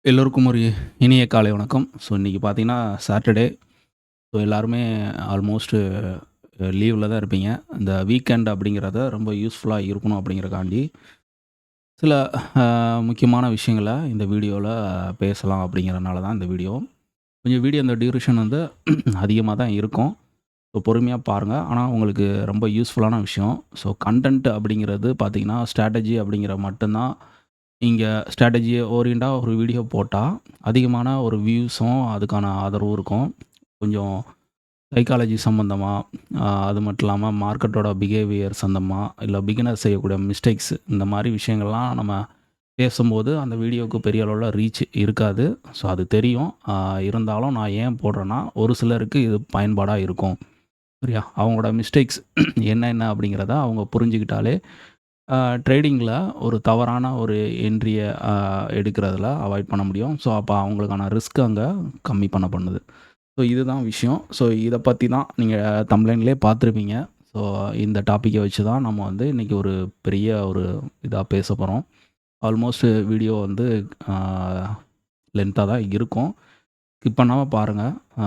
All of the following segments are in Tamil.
எல்லோருக்கும் ஒரு இனிய காலை வணக்கம். ஸோ இன்னைக்கு பார்த்தீங்கன்னா சாட்டர்டே. ஸோ எல்லாருமே ஆல்மோஸ்ட் லீவ்ல தான் இருப்பீங்க. இந்த வீக்கெண்ட் அப்படிங்கிறத ரொம்ப யூஸ்ஃபுல்லா இருக்கணும் அப்படிங்கிறக்காண்டி, சில முக்கியமான விஷயங்கள இந்த வீடியோல பேசலாம் அப்படிங்கிறனால தான் இந்த வீடியோ. கொஞ்சம் வீடியோ இந்த டியூரேஷன் வந்து அதிகமா தான் இருக்கும். ஸோ பொறுமையா பாருங்க. ஆனா உங்களுக்கு ரொம்ப யூஸ்ஃபுல்லான விஷயம். ஸோ கன்டென்ட் அப்படிங்கிறது பார்த்தீங்கன்னா, ஸ்ட்ராட்டஜி அப்படிங்கிற மட்டும் தான் இங்க ஸ்ட்ராட்டஜி ஓரியன்டா ஒரு வீடியோ போட்டா, அதிகமான ஒரு வியூஸும், அதுக்கான ஆதரவும் இருக்கும். கொஞ்சம் சைக்காலஜி சம்மந்தமா, அது மட்டும் இல்லாம மார்க்கெட்டோட பிஹேவியர் சம்மந்தமா, இல்ல பிகினர் செய்யக்கூடிய மிஸ்டேக்ஸ் இந்த மாரி விஷயங்கள்லாம் நம்ம பேசும்போது, அந்த வீடியோவுக்கு பெரிய அளவுல ரீச் இருக்காது. ஸோ அது தெரியும். இருந்தாலும் நான் ஏன் போடுறேன்னா, ஒரு சிலருக்கு இது பயன்பாடா இருக்கும். சரியா? அவங்களோட மிஸ்டேக்ஸ் என்னென்ன அப்படிங்கிறத அவங்க புரிஞ்சுக்கிட்டாலே ட்ரேடிங்கில ஒரு தவறான ஒரு என்ட்ரிய எடுக்கிறதுல அவாய்ட் பண்ண முடியும். ஸோ, அப்போ அவங்களுக்கான ரிஸ்க் அங்க கம்மி பண்ண பண்ணுது. ஸோ, இதுதான் விஷயம். ஸோ, இத பத்தி தான் நீங்க தம்ப்லைன்லயே பார்த்துருப்பீங்க. ஸோ, இந்த டாப்பிக்க வச்சு தான் நம்ம வந்து இன்னைக்கு ஒரு பெரிய ஒரு இதா பேசப் போறோம். ஆல்மோஸ்ட் வீடியோ வந்து அ லென்த்தா தான் இருக்கும். ஸ்கிப் பண்ணாம பாருங்க. அ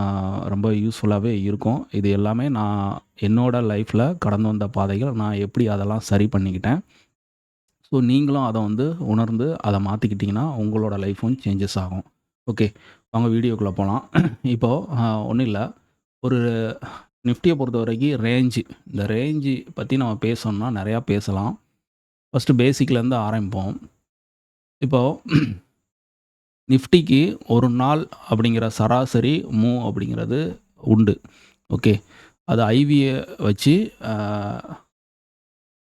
ரொம்ப யூஸ்ஃபுல்லாவே இருக்கும். இது எல்லாமே நான் என்னோட லைஃப்ல கடந்து வந்த பாதைகள். நான் எப்படி அதெல்லாம் சரி பண்ணிக்கிட்டேன். ஸோ, நீங்களும் அத வந்து உணர்ந்து அத மாத்திக்கிட்டீங்கன்னா, உங்களோட லைஃப்பும் சேஞ்சஸ் ஆகும். ஓகே. வாங்க வீடியோக்குள்ள போலாம். இப்போ ஒண்ணும் இல்ல. ஒரு நிஃப்டிய பொறுத்தவரைக்கும் இந்த ரேஞ்சு பத்தி நம்ம பேசணும்னா நெறையா பேசலாம். ஃபர்ஸ்ட்டு பேசிக்லேருந்து ஆரம்பிப்போம். இப்போ நிஃப்டிக்கு ஒரு நாள் அப்படிங்கிற சராசரி மூவ் அப்படிங்கிறது உண்டு. ஓகே. அது ஐவிய வச்சு அ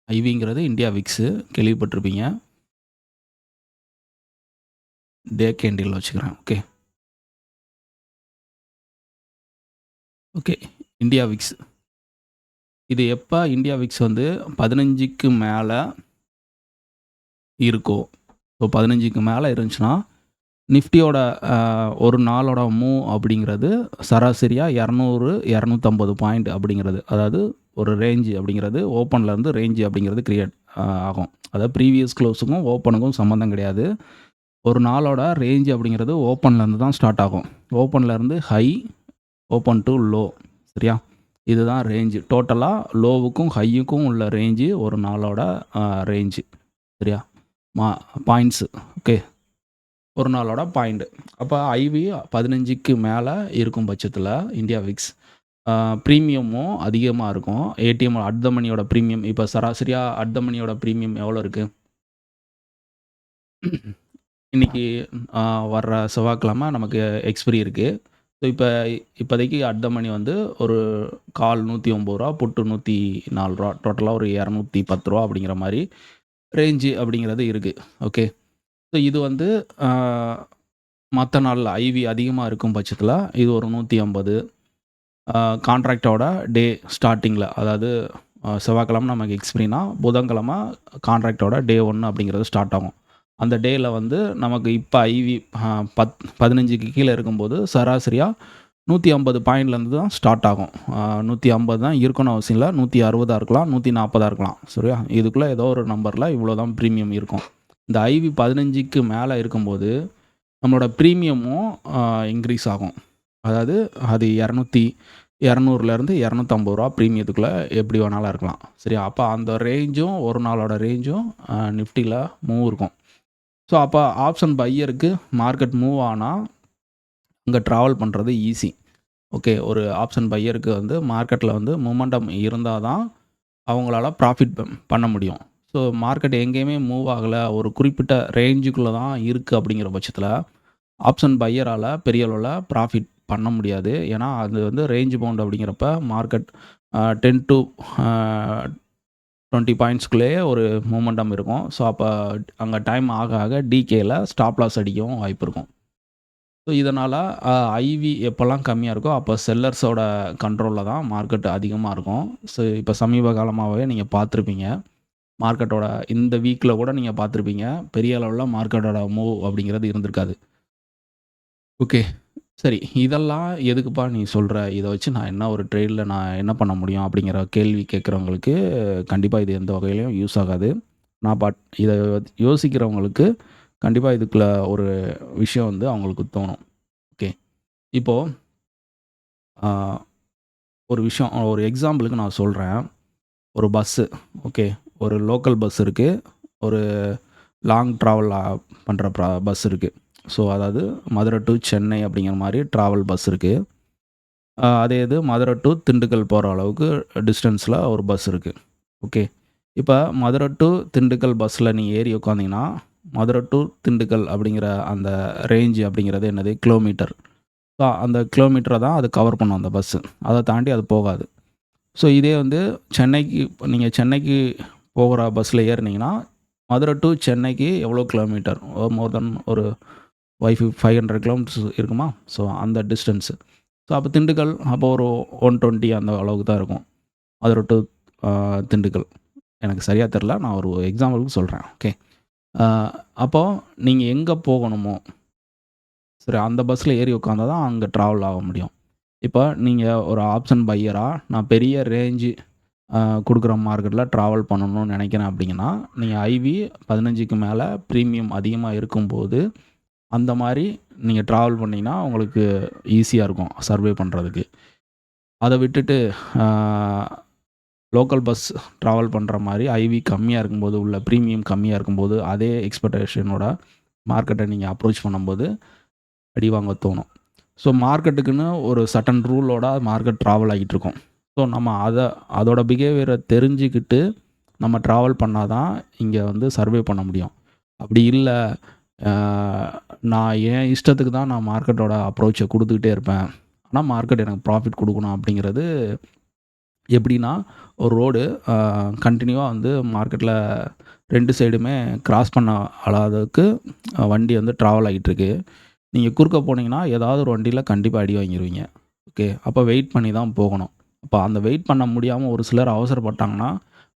ஐவிங்கிறது இந்தியா விக்ஸு கேள்விப்பட்டிருப்பீங்க. டே கேண்டில்ல வச்சுக்கிறேன். ஓகே. ஓகே. India Vicks. இது எப்ப இந்தியா விக்ஸ் வந்து 15க்கு மேல இருக்கோ, ஸோ 15க்கு மேல இருந்துச்சுன்னா, நிஃப்டியோட அ ஒரு நாளோட மூவ் அப்படிங்கிறது சராசரியா 200, 250 பாயிண்ட் அப்படிங்கிறது. அதாவது ஒரு ரேஞ்ச் அப்படிங்கிறது ஓப்பன்லேருந்து ரேஞ்ச் அப்படிங்கிறது கிரியேட் ஆகும். அதாவது ப்ரீவியஸ் க்ளோஸுக்கும், ஓப்பனுக்கும் சம்மந்தம் கிடையாது. ஒரு நாளோட ரேஞ்ச் அப்படிங்கிறது ஓப்பன்லேருந்து தான் ஸ்டார்ட் ஆகும். ஓப்பன்லேருந்து ஹை, ஓப்பன் டூ லோ. சரியா? இதுதான் ரேஞ்ச். டோட்டலா லோவுக்கும், ஹையுக்கும் உள்ள ரேஞ்சு ஒரு நாளோட ரேஞ்சு. சரியா? மா பாயிண்ட்ஸு. ஓகே. ஒரு நாளோட பாயிண்ட். அப்ப ஐவி 15க்கு மேல இருக்கும் பட்சத்தில இந்தியா விக்ஸ் பிரீமியமும் அதிகமா இருக்கும். ஏடிஎம் அட் த மணியோட பிரீமியம் இப்ப சராசரியா அட் த மணியோட பிரீமியம் எவ்வளோ இருக்கு? இன்னைக்கு அ வர்ற செவ்வாய்க்கிழமை நமக்கு எக்ஸ்பைரி இருக்கு. ஸோ இப்போதைக்கு அட் த மணி வந்து ஒரு கால் ரூ. 109, புட்டு ரூ. 104 டோட்டலா ஒரு ரூ. 210 அப்படிங்கிற மாரி ரேஞ்சு அப்படிங்கிறது இருக்கு. ஓகே. ஸோ இது வந்து அ மத்த நாள்ல ஐவி அதிகமா இருக்கும் பட்சத்தில இது ஒரு 150 கான்ட்ராக்ட்டோட டே ஸ்டார்ட்டிங்கில அதாவது செவ்வாய்க்கிழமை நமக்கு எக்ஸ்பைரினா புதன்கிழமை கான்ட்ராக்ட்டோட டே 1 அப்படிங்கிறது ஸ்டார்ட் ஆகும். அந்த டேல வந்து நமக்கு இப்ப ஐவி 15க்கு கீழ இருக்கும்போது சராசரியா 150 பாயிண்ட்லேருந்து தான் ஸ்டார்ட் ஆகும். 150 தான் இருக்கணும்னு அவசியம் இல்ல. 160 இருக்கலாம், 140 இருக்கலாம். சரியா? இதுக்குள்ள ஏதோ ஒரு நம்பர்ல இவ்வளோ தான் பிரீமியம் இருக்கும். இந்த ஐவி 15க்கு மேல இருக்கும்போது, நம்மளோட பிரீமியமும் இன்கிரீஸ் ஆகும். அதாவது அது 200லேருந்து ரூ. 250 பிரீமியத்துக்குள்ள எப்படி வேணாலும் இருக்கலாம். சரியா? அப்ப அந்த ரேஞ்சும் ஒரு நாளோட ரேஞ்சும் நிஃப்டில மூவ் இருக்கும். ஸோ, அப்ப ஆப்ஷன் பையருக்கு மார்க்கெட் மூவ் ஆனா, அங்க டிராவல் பண்றது ஈஸி. ஓகே. ஒரு ஆப்ஷன் பையருக்கு வந்து மார்க்கெட்ல வந்து மொமெண்டம் இருந்தா தான் அவங்களால ப்ராஃபிட் பண்ண முடியும். ஸோ, மார்க்கெட் எங்கேயுமே மூவ் ஆகல. ஒரு குறிப்பிட்ட ரேஞ்சுக்குள்ள தான் இருக்கு அப்படிங்கிற பட்சத்தில, ஆப்ஷன் பையரால பெரிய அளவுல ப்ராஃபிட் பண்ண முடியாது. ஏன்னா, அது வந்து ரேஞ்ச் பவுண்ட் அப்படிங்கிறப்ப மார்க்கெட் 10 டூ 20 பாயிண்ட்ஸ்குள்ளேயே ஒரு மொமெண்டம் இருக்கும். ஸோ, அப்ப அங்க டைம் ஆக ஆக டிகேல ஸ்டாப் லாஸ் அடிக்கவும் வாய்ப்பு இருக்கும். ஸோ, இதனால அ ஐவி எப்பலாம் கம்மியா இருக்கோ, அப்ப செல்லர்ஸோட கண்ட்ரோல்ல தான் மார்க்கெட் அதிகமா இருக்கும். ஸோ, இப்ப சமீப காலமாவே நீங்க பார்த்துருப்பீங்க. மார்க்கெட்டோட இந்த வீக்ல கூட நீங்க பார்த்துருப்பீங்க. பெரிய அளவுல மார்க்கெட்டோட மூவ் அப்படிங்கிறது இருந்திருக்காது. ஓகே. சரி. இதெல்லாம் எதுக்குப்பா நீ சொல்ற? இத வச்சு நான் என்ன ஒரு ட்ரேட்ல நான் என்ன பண்ண முடியும்? அப்படிங்கிற கேள்வி கேட்கிறவங்களுக்கு, கண்டிப்பா இது எந்த வகையிலயும் யூஸ் ஆகாது. நான் இத யோசிக்கிறவங்களுக்கு கண்டிப்பா இதுக்குள்ள ஒரு விஷயம் வந்து அவங்களுக்கு தோணும். ஓகே. இப்போ அ ஒரு விஷயம் ஒரு எக்ஸாம்பிளுக்கு நான் சொல்றேன். ஒரு பஸ்ஸு ஓகே. ஒரு லோக்கல் பஸ் இருக்கு. ஒரு லாங் ட்ராவல் பண்ற பஸ் இருக்கு. ஸோ அதாவது மதுரை டூ சென்னை அப்படிங்கிற மாரி ட்ராவல் பஸ் இருக்கு. அதே இது மதுரை டூ திண்டுக்கல் போற அளவுக்கு டிஸ்டன்ஸ்ல ஒரு பஸ் இருக்கு. ஓகே. இப்ப மதுரை டூ திண்டுக்கல் பஸ்ல நீங்க ஏறி உட்காந்தீங்கன்னா, மதுரை டூ திண்டுக்கல் அப்படிங்கிற அந்த ரேஞ்ச் அப்படிங்கிறது என்னது? கிலோமீட்டர். ஸோ அந்த கிலோமீட்டர தான் அது கவர் பண்ணும் அந்த பஸ்ஸு. அத தாண்டி அது போகாது. ஸோ இதே வந்து சென்னைக்கு நீங்க சென்னைக்கு போகிற பஸ்ஸில ஏறுனீங்கன்னா, மதுரை டூ சென்னைக்கு எவ்வளோ கிலோமீட்டர்? மோர் தென் ஒரு 500 கிலோமீட்டர்ஸ் இருக்குமா? ஸோ அந்த டிஸ்டன்ஸு. ஸோ அப்போ திண்டுக்கல் அப்போ ஒரு 120 அந்த அளவுக்கு தான் இருக்கும். மதுரை டூ அ திண்டுக்கல். எனக்கு சரியா தெரியல. நான் ஒரு எக்ஸாம்பிளுக்கு சொல்றேன். ஓகே. அ அப்போ நீங்க எங்க போகணுமோ, சரி அந்த பஸ்ஸில ஏறி உட்காந்தா தான் அங்க ட்ராவல் ஆக முடியும். இப்ப நீங்க ஒரு ஆப்ஷன் பையரா நான் பெரிய ரேஞ்சு அ குடுக்குற மார்க்கெட்ல ட்ராவல் பண்ணணும்னு நெனைக்கிறேன் அப்படிங்கன்னா, நீங்க ஐவி 15க்கு மேல பிரீமியம் அதிகமா இருக்கும்போது, அந்த மாரி நீங்க ட்ராவல் பண்ணீங்கன்னா, உங்களுக்கு ஈஸியா இருக்கும் சர்வே பண்றதுக்கு. அத விட்டுட்டு அ லோக்கல் பஸ் ட்ராவல் பண்ற மாரி ஐவி கம்மியா இருக்கும்போது, உள்ள பிரீமியம் கம்மியா இருக்கும்போது, அதே எக்ஸ்பெக்டேஷனோட மார்க்கெட்ட நீங்க அப்ரோச் பண்ணும்போது, அடி வாங்க தோணும். ஸோ மார்க்கெட்டுக்குன்னு ஒரு சர்டன் ரூலோட மார்க்கெட் ட்ராவல் ஆகிட்டுருக்கும். ஸோ நம்ம அதோட பிஹேவியர தெரிஞ்சுக்கிட்டு, நம்ம ட்ராவல் பண்ணா தான் இங்க வந்து சர்வே பண்ண முடியும். அப்படி இல்ல, அ நான் என் இஷ்டத்துக்கு தான் நான் மார்க்கெட்டோட அப்ரோச்ச குடுத்துக்கிட்டே இருப்பேன். ஆனா மார்க்கெட் எனக்கு ப்ராஃபிட் குடுக்கணும் அப்படிங்கிறது எப்படின்னா, ஒரு ரோடு அ கன்டினியூவா வந்து மார்க்கெட்ல 2 சைடுமே கிராஸ் பண்ண அளவுக்கு வண்டி வந்து ட்ராவல் ஆகிட்டுருக்கு. நீங்க குறுக்க போனீங்கன்னா, ஏதாவது ஒரு வண்டியில கண்டிப்பா அடி வாங்கிருவீங்க. ஓகே. அப்ப வெயிட் பண்ணி தான் போகணும். அப்ப அந்த வெயிட் பண்ண முடியாம ஒரு சிலர் அவசரப்பட்டாங்கன்னா,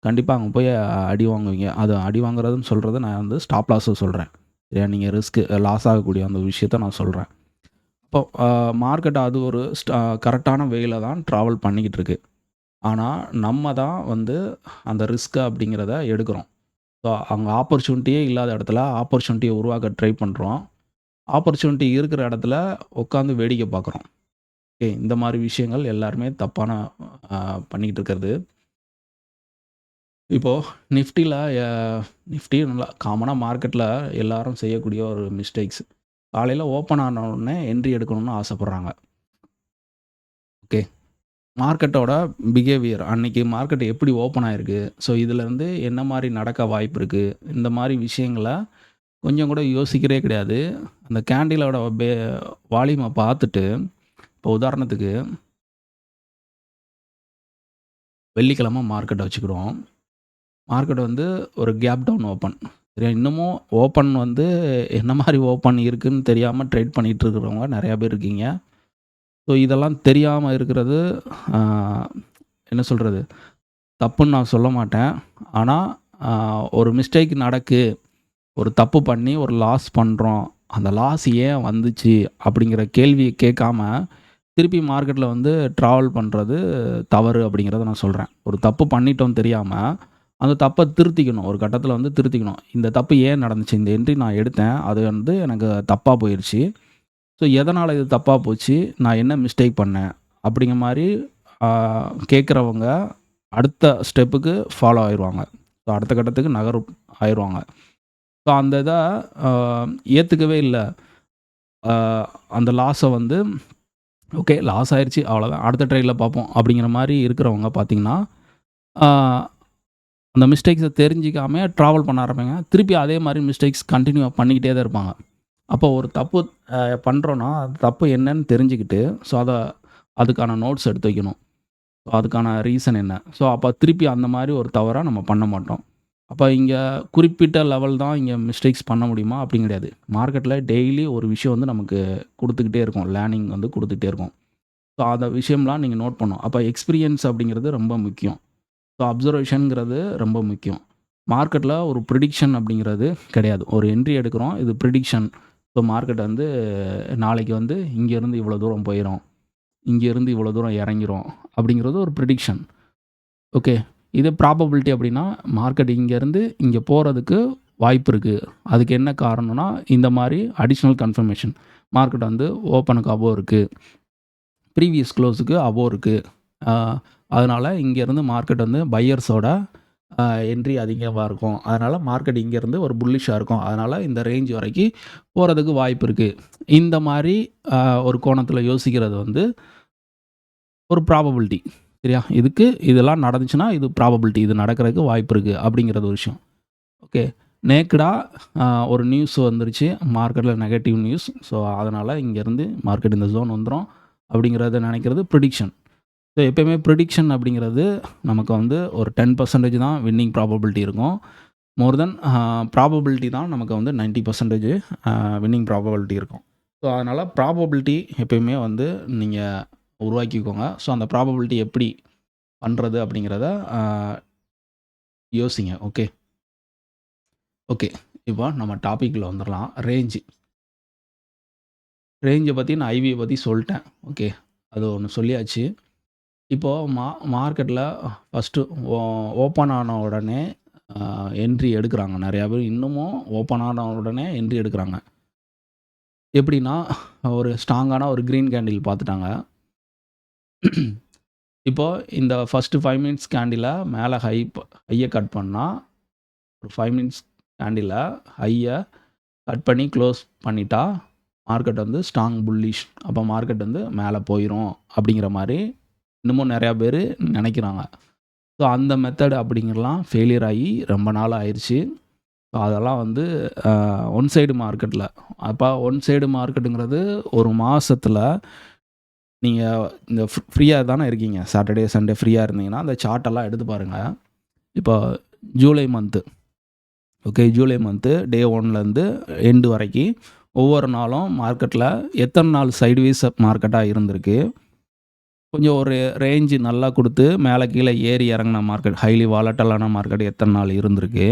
கண்டிப்பா அங்க போய் அடி வாங்குவீங்க. அது அடி வாங்குறதுன்னு சொல்றது நான் வந்து ஸ்டாப் லாஸ சொல்றேன். சரியா? நீங்க லாஸ் ஆகக்கூடிய அந்த விஷயத்த நான் சொல்றேன். இப்போ மார்க்கெட் அது ஒரு கரெக்ட்டான வேல தான் ட்ராவல் பண்ணிக்கிட்டு இருக்கு. ஆனா, நம்ம தான் வந்து அந்த ரிஸ்க் அப்படிங்கிறத எடுக்கிறோம். ஸோ அங்க ஆப்பர்ச்சுனிட்டியே இல்லாத இடத்துல ஆப்பர்ச்சுனிட்டிய உருவாக்க ட்ரை பண்றோம். ஆப்பர்ச்சுனிட்டி இருக்கிற இடத்துல உட்காந்து வேடிக்கை பார்க்குறோம். ஓகே. இந்த மாரி விஷயங்கள் எல்லாருமே தப்பான அ பண்ணிக்கிட்டு இருக்கிறது. இப்போ நிஃப்டில எ நிஃப்டி நல்லா காமனா மார்க்கெட்ல எல்லாரும் செய்யக்கூடிய ஒரு மிஸ்டேக்ஸ். காலையில ஓப்பன் ஆன உடனே என்ட்ரி எடுக்கணும்னு ஆசைப்படுறாங்க. ஓகே. மார்க்கெட்டோட பிஹேவியர் அன்னைக்கு மார்க்கெட் எப்படி ஓப்பன் ஆயிருக்கு? ஸோ இதுலருந்து என்ன மாரி நடக்க வாய்ப்பு இருக்கு? இந்த மாரி விஷயங்கள கொஞ்சம் கூட யோசிக்கிறதே கிடையாது. அந்த கேண்டிலோட வால்யூம பார்த்துட்டு, இப்போ உதாரணத்துக்கு வெள்ளிக்கிழமை மார்க்கெட்ட வச்சுக்கிடுவோம். மார்க்கெட் வந்து ஒரு கேப் டவுன் ஓப்பன். சரியா? இன்னமும் ஓப்பன் வந்து என்ன மாரி ஓப்பன் இருக்குன்னு தெரியாம ட்ரேட் பண்ணிட்டு இருக்கிறவங்க நெறைய பேர் இருக்கீங்க. ஸோ இதெல்லாம் தெரியாம இருக்கிறது அ என்ன சொல்றது? தப்புன்னு நான் சொல்ல மாட்டேன். ஆனா, அ ஒரு மிஸ்டேக் நடக்கு. ஒரு தப்பு பண்ணி ஒரு லாஸ் பண்றோம். அந்த லாஸ் ஏன் வந்துச்சு? அப்படிங்கிற கேள்விய கேட்காம, திருப்பி மார்க்கெட்ல வந்து ட்ராவல் பண்றது தவறு அப்படிங்கிறத நான் சொல்றேன். ஒரு தப்பு பண்ணிட்டோம் தெரியாம, அந்த தப்ப திருத்திக்கணும். ஒரு கட்டத்தில வந்து திருத்திக்கணும். இந்த தப்பு ஏன் நடந்துச்சு? இந்த என்ட்ரி நான் எடுத்தேன். அது வந்து எனக்கு தப்பா போயிருச்சு. ஸோ எதனால இது தப்பா போச்சு? நான் என்ன மிஸ்டேக் பண்ணேன்? அப்படிங்கிற மாரி ஆ கேட்கிறவங்க அடுத்த ஸ்டெப்புக்கு ஃபாலோ ஆயிருவாங்க. ஸோ அடுத்த கட்டத்துக்கு ஆயிருவாங்க. ஸோ அந்த இத அ ஏத்துக்கவே இல்ல. அ அந்த லாஸ வந்து ஓகே லாஸ் ஆயிருச்சு அவ்வளோதான். அடுத்த ட்ரேட்ல பார்ப்போம். அப்படிங்கிற மாரி இருக்கிறவங்க பார்த்தீங்கன்னா, ஆ அந்த மிஸ்டேக்ஸ தெரிஞ்சுக்காமயே ட்ராவல் பண்ண ஆரம்பிப்பாங்க. திருப்பி அதே மாரி மிஸ்டேக்ஸ் கன்டின்யூவா பண்ணிக்கிட்டே தான் இருப்பாங்க. அப்போ ஒரு தப்பு பண்றோம்னா, அது தப்பு என்னன்னு தெரிஞ்சுக்கிட்டு, ஸோ அதுக்கான நோட்ஸ் எடுத்து வைக்கணும். அதுக்கான ரீசன் என்ன? ஸோ அப்ப திருப்பி அந்த மாரி ஒரு தவற நம்ம பண்ண மாட்டோம். அப்ப இங்க குறிப்பிட்ட லெவல் தான் இங்க மிஸ்டேக்ஸ் பண்ண முடியுமா? அப்படி கிடையாது. மார்க்கெட்ல டெய்லி ஒரு விஷயம் வந்து நமக்கு குடுத்துக்கிட்டே இருக்கும். லேர்னிங் வந்து குடுத்துக்கிட்டே இருக்கும். ஸோ அந்த விஷயம்லாம் நீங்க நோட் பண்ணணும். அப்ப எக்ஸ்பீரியன்ஸ் அப்படிங்கிறது ரொம்ப முக்கியம். ஸோ அப்சர்வேஷன்ங்கிறது ரொம்ப முக்கியம். மார்க்கெட்ல ஒரு ப்ரிடிக்ஷன் அப்படிங்கிறது கிடையாது. ஒரு என்ட்ரி எடுக்கிறோம். இது ப்ரிடிக்ஷன். ஸோ மார்க்கெட் வந்து நாளைக்கு வந்து இங்கேருந்து இவ்வளோ தூரம் போயிரும். இங்கேருந்து இவ்வளோ தூரம் இறங்கிரும். அப்படிங்கிறது ஒரு ப்ரிடிக்ஷன். ஓகே. இது ப்ராபபிலிட்டி அப்படின்னா, மார்க்கெட் இங்கேருந்து இங்க போறதுக்கு வாய்ப்பு இருக்குது. அதுக்கு என்ன காரணம்னா, இந்த மாதிரி அடிஷ்னல் கன்ஃபர்மேஷன். மார்க்கெட் வந்து ஓப்பனுக்கு அபோவ் இருக்குது, ப்ரீவியஸ் க்ளோஸுக்கு அபோவ் இருக்குது. அதனால் இங்கேருந்து மார்க்கெட் வந்து பையர்ஸோட என்ட்ரி அதிகமாக இருக்கும். அதனால் மார்க்கெட் இங்கேருந்து ஒரு புல்லிஷாக இருக்கும். அதனால் இந்த ரேஞ்ச் வரைக்கும் போகிறதுக்கு வாய்ப்பு இருக்குது. இந்த மாதிரி ஒரு கோணத்தில் யோசிக்கிறது வந்து ஒரு ப்ராபபிலிட்டி. சரியா? இதெல்லாம் நடந்துச்சுன்னா இது ப்ராபபிலிட்டி, இது நடக்கிறதுக்கு வாய்ப்பு இருக்குது அப்படிங்கிறது ஒரு விஷயம். ஓகே. நேக்கடாக ஒரு நியூஸ் வந்துருச்சு மார்க்கெட்டில், நெகட்டிவ் நியூஸ். ஸோ அதனால் இங்கேருந்து மார்க்கெட் இந்த ஜோன் வந்துடும் அப்படிங்கிறத நினைக்கிறது ப்ரிடிக்ஷன். ஸோ எப்போயுமே ப்ரிடிக்ஷன் அப்படிங்கிறது நமக்கு வந்து ஒரு 10% தான் வின்னிங் ப்ராபபிலிட்டி இருக்கும். மோர் தென் ப்ராபபிலிட்டி தான் நமக்கு வந்து 90% வின்னிங் ப்ராபபிலிட்டி இருக்கும். ஸோ அதனால் ப்ராபபிலிட்டி எப்பயுமே வந்து நீங்கள் உருவாக்கிக்கோங்க. ஸோ அந்த ப்ராபபிலிட்டி எப்படி பண்ணுறது அப்படிங்கிறத யோசிங்க. ஓகே. இப்போ நம்ம டாப்பிக்கில் வந்துடலாம். ரேஞ்சை பற்றி நான் ஐவியை பற்றி சொல்லிட்டேன். ஓகே, அது ஒன்று சொல்லியாச்சு. இப்போது மார்க்கெட்டில் ஃபஸ்ட்டு ஓப்பன் ஆன உடனே என்ட்ரி எடுக்கிறாங்க நிறையா பேர். இன்னமும் ஓப்பன் ஆன உடனே என்ட்ரி எடுக்கிறாங்க. எப்படின்னா, ஒரு ஸ்ட்ராங்கான ஒரு க்ரீன் கேண்டில் பார்த்துட்டாங்க. இப்போது இந்த ஃபஸ்ட்டு 5 மினிட்ஸ் கேண்டிலை மேலே ஹையை கட் பண்ணால், ஒரு 5 மினிட்ஸ் கேண்டிலை ஹையை கட் பண்ணி க்ளோஸ் பண்ணிட்டா மார்க்கெட் வந்து ஸ்ட்ராங் புல்லிஷ். அப்போ மார்க்கெட் வந்து மேலே போயிடும் அப்படிங்கிற மாதிரி இன்னமும் நிறையா பேர் நினைக்கிறாங்க. ஸோ அந்த மெத்தட் அப்படிங்கிறலாம் ஃபெயிலியர் ஆகி ரொம்ப நாள் ஆயிடுச்சு. ஸோ அதெல்லாம் வந்து ஒன் சைடு மார்க்கெட்டில். அப்போ ஒன் சைடு மார்க்கெட்டுங்கிறது ஒரு மாதத்தில் நீங்கள் இந்த ஃப்ரீயாக தானே இருக்கீங்க. சாட்டர்டே சண்டே ஃப்ரீயாக இருந்தீங்கன்னா அந்த சார்ட்டெல்லாம் எடுத்து பாருங்கள். இப்போ July month, okay, July month day 1லேருந்து எண்டு வரைக்கும் ஒவ்வொரு நாளும் மார்க்கெட்டில் எத்தனை நாள் சைட்வேஸ் மார்க்கெட்டாக இருந்திருக்கு, கொஞ்சம் ஒரு ரேஞ்சு நல்லா கொடுத்து மேலே கீழே ஏறி இறங்கின மார்க்கெட், ஹைலி வாலட்டலான மார்க்கெட் எத்தனை நாள் இருந்திருக்கு.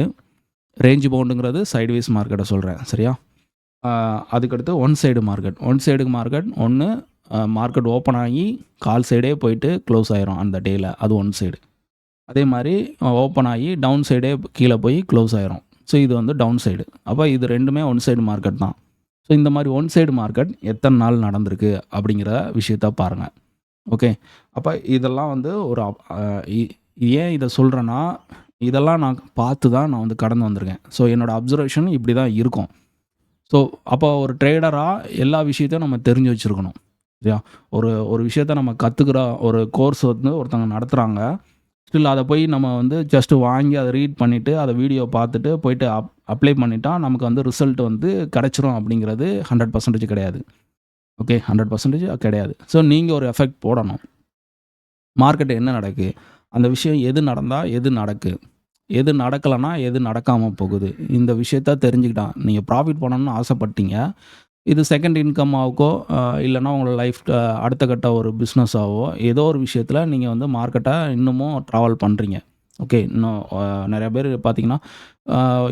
ரேஞ்சு பவுண்டுங்கிறது சைட்வேஸ் மார்க்கெட்டை சொல்கிறேன், சரியா? அதுக்கடுத்து ஒன் சைடு மார்க்கெட் ஒன்று மார்க்கெட் ஓப்பன் ஆகி கால் சைடே போயிட்டு க்ளோஸ் ஆயிரும் அந்த டேயில், அது ஒன் சைடு. அதே மாதிரி ஓப்பன் ஆகி டவுன் சைடே கீழே போய் க்ளோஸ் ஆயிரும். ஸோ இது வந்து டவுன் சைடு. அப்போ இது ரெண்டுமே ஒன் சைடு மார்க்கெட் தான். ஸோ இந்த மாதிரி ஒன் சைடு மார்க்கெட் எத்தனை நாள் நடந்திருக்கு அப்படிங்கிற விஷயத்த பாருங்கள். ஓகே. அப்போ இதெல்லாம் வந்து ஒரு ஏன் இதை சொல்கிறேன்னா, இதெல்லாம் நான் பார்த்து தான் நான் வந்து கடந்து வந்திருக்கேன். ஸோ என்னோடய அப்சர்வேஷன் இப்படி தான் இருக்கும். ஸோ அப்போ ஒரு ட்ரேடராக எல்லா விஷயத்தையும் நம்ம தெரிஞ்சு வச்சுருக்கணும், சரியா? ஒரு விஷயத்த நம்ம கற்றுக்குற ஒரு கோர்ஸ் வந்து ஒருத்தவங்க நடத்துகிறாங்க. ஸ்டில் அதை போய் நம்ம வந்து ஜஸ்ட்டு வாங்கி அதை ரீட் பண்ணிவிட்டு அதை வீடியோ பார்த்துட்டு போயிட்டு அப்ளை பண்ணிட்டா நமக்கு வந்து ரிசல்ட் வந்து கிடச்சிரும் அப்படிங்கிறது 100% கிடையாது. ஓகே, 100% கிடையாது. ஸோ நீங்கள் ஒரு எஃபெக்ட் போடணும். மார்க்கெட் என்ன நடக்கு, அந்த விஷயம் எது நடந்தால் எது நடக்கு, எது நடக்கலைன்னா எது நடக்காமல் போகுது, இந்த விஷயத்த தெரிஞ்சுக்கிட்டான் நீங்கள் ப்ராஃபிட் பண்ணணும்னு ஆசைப்பட்டீங்க. இது செகண்ட் இன்கம்மாவுக்கோ இல்லைனா உங்களோட லைஃப் அடுத்த கட்ட ஒரு பிஸ்னஸாவோ ஏதோ ஒரு விஷயத்தில் நீங்கள் வந்து மார்க்கெட்டை இன்னமும் ட்ராவல் பண்ணுறீங்க. ஓகே, இன்னும் நிறையா பேர் பார்த்தீங்கன்னா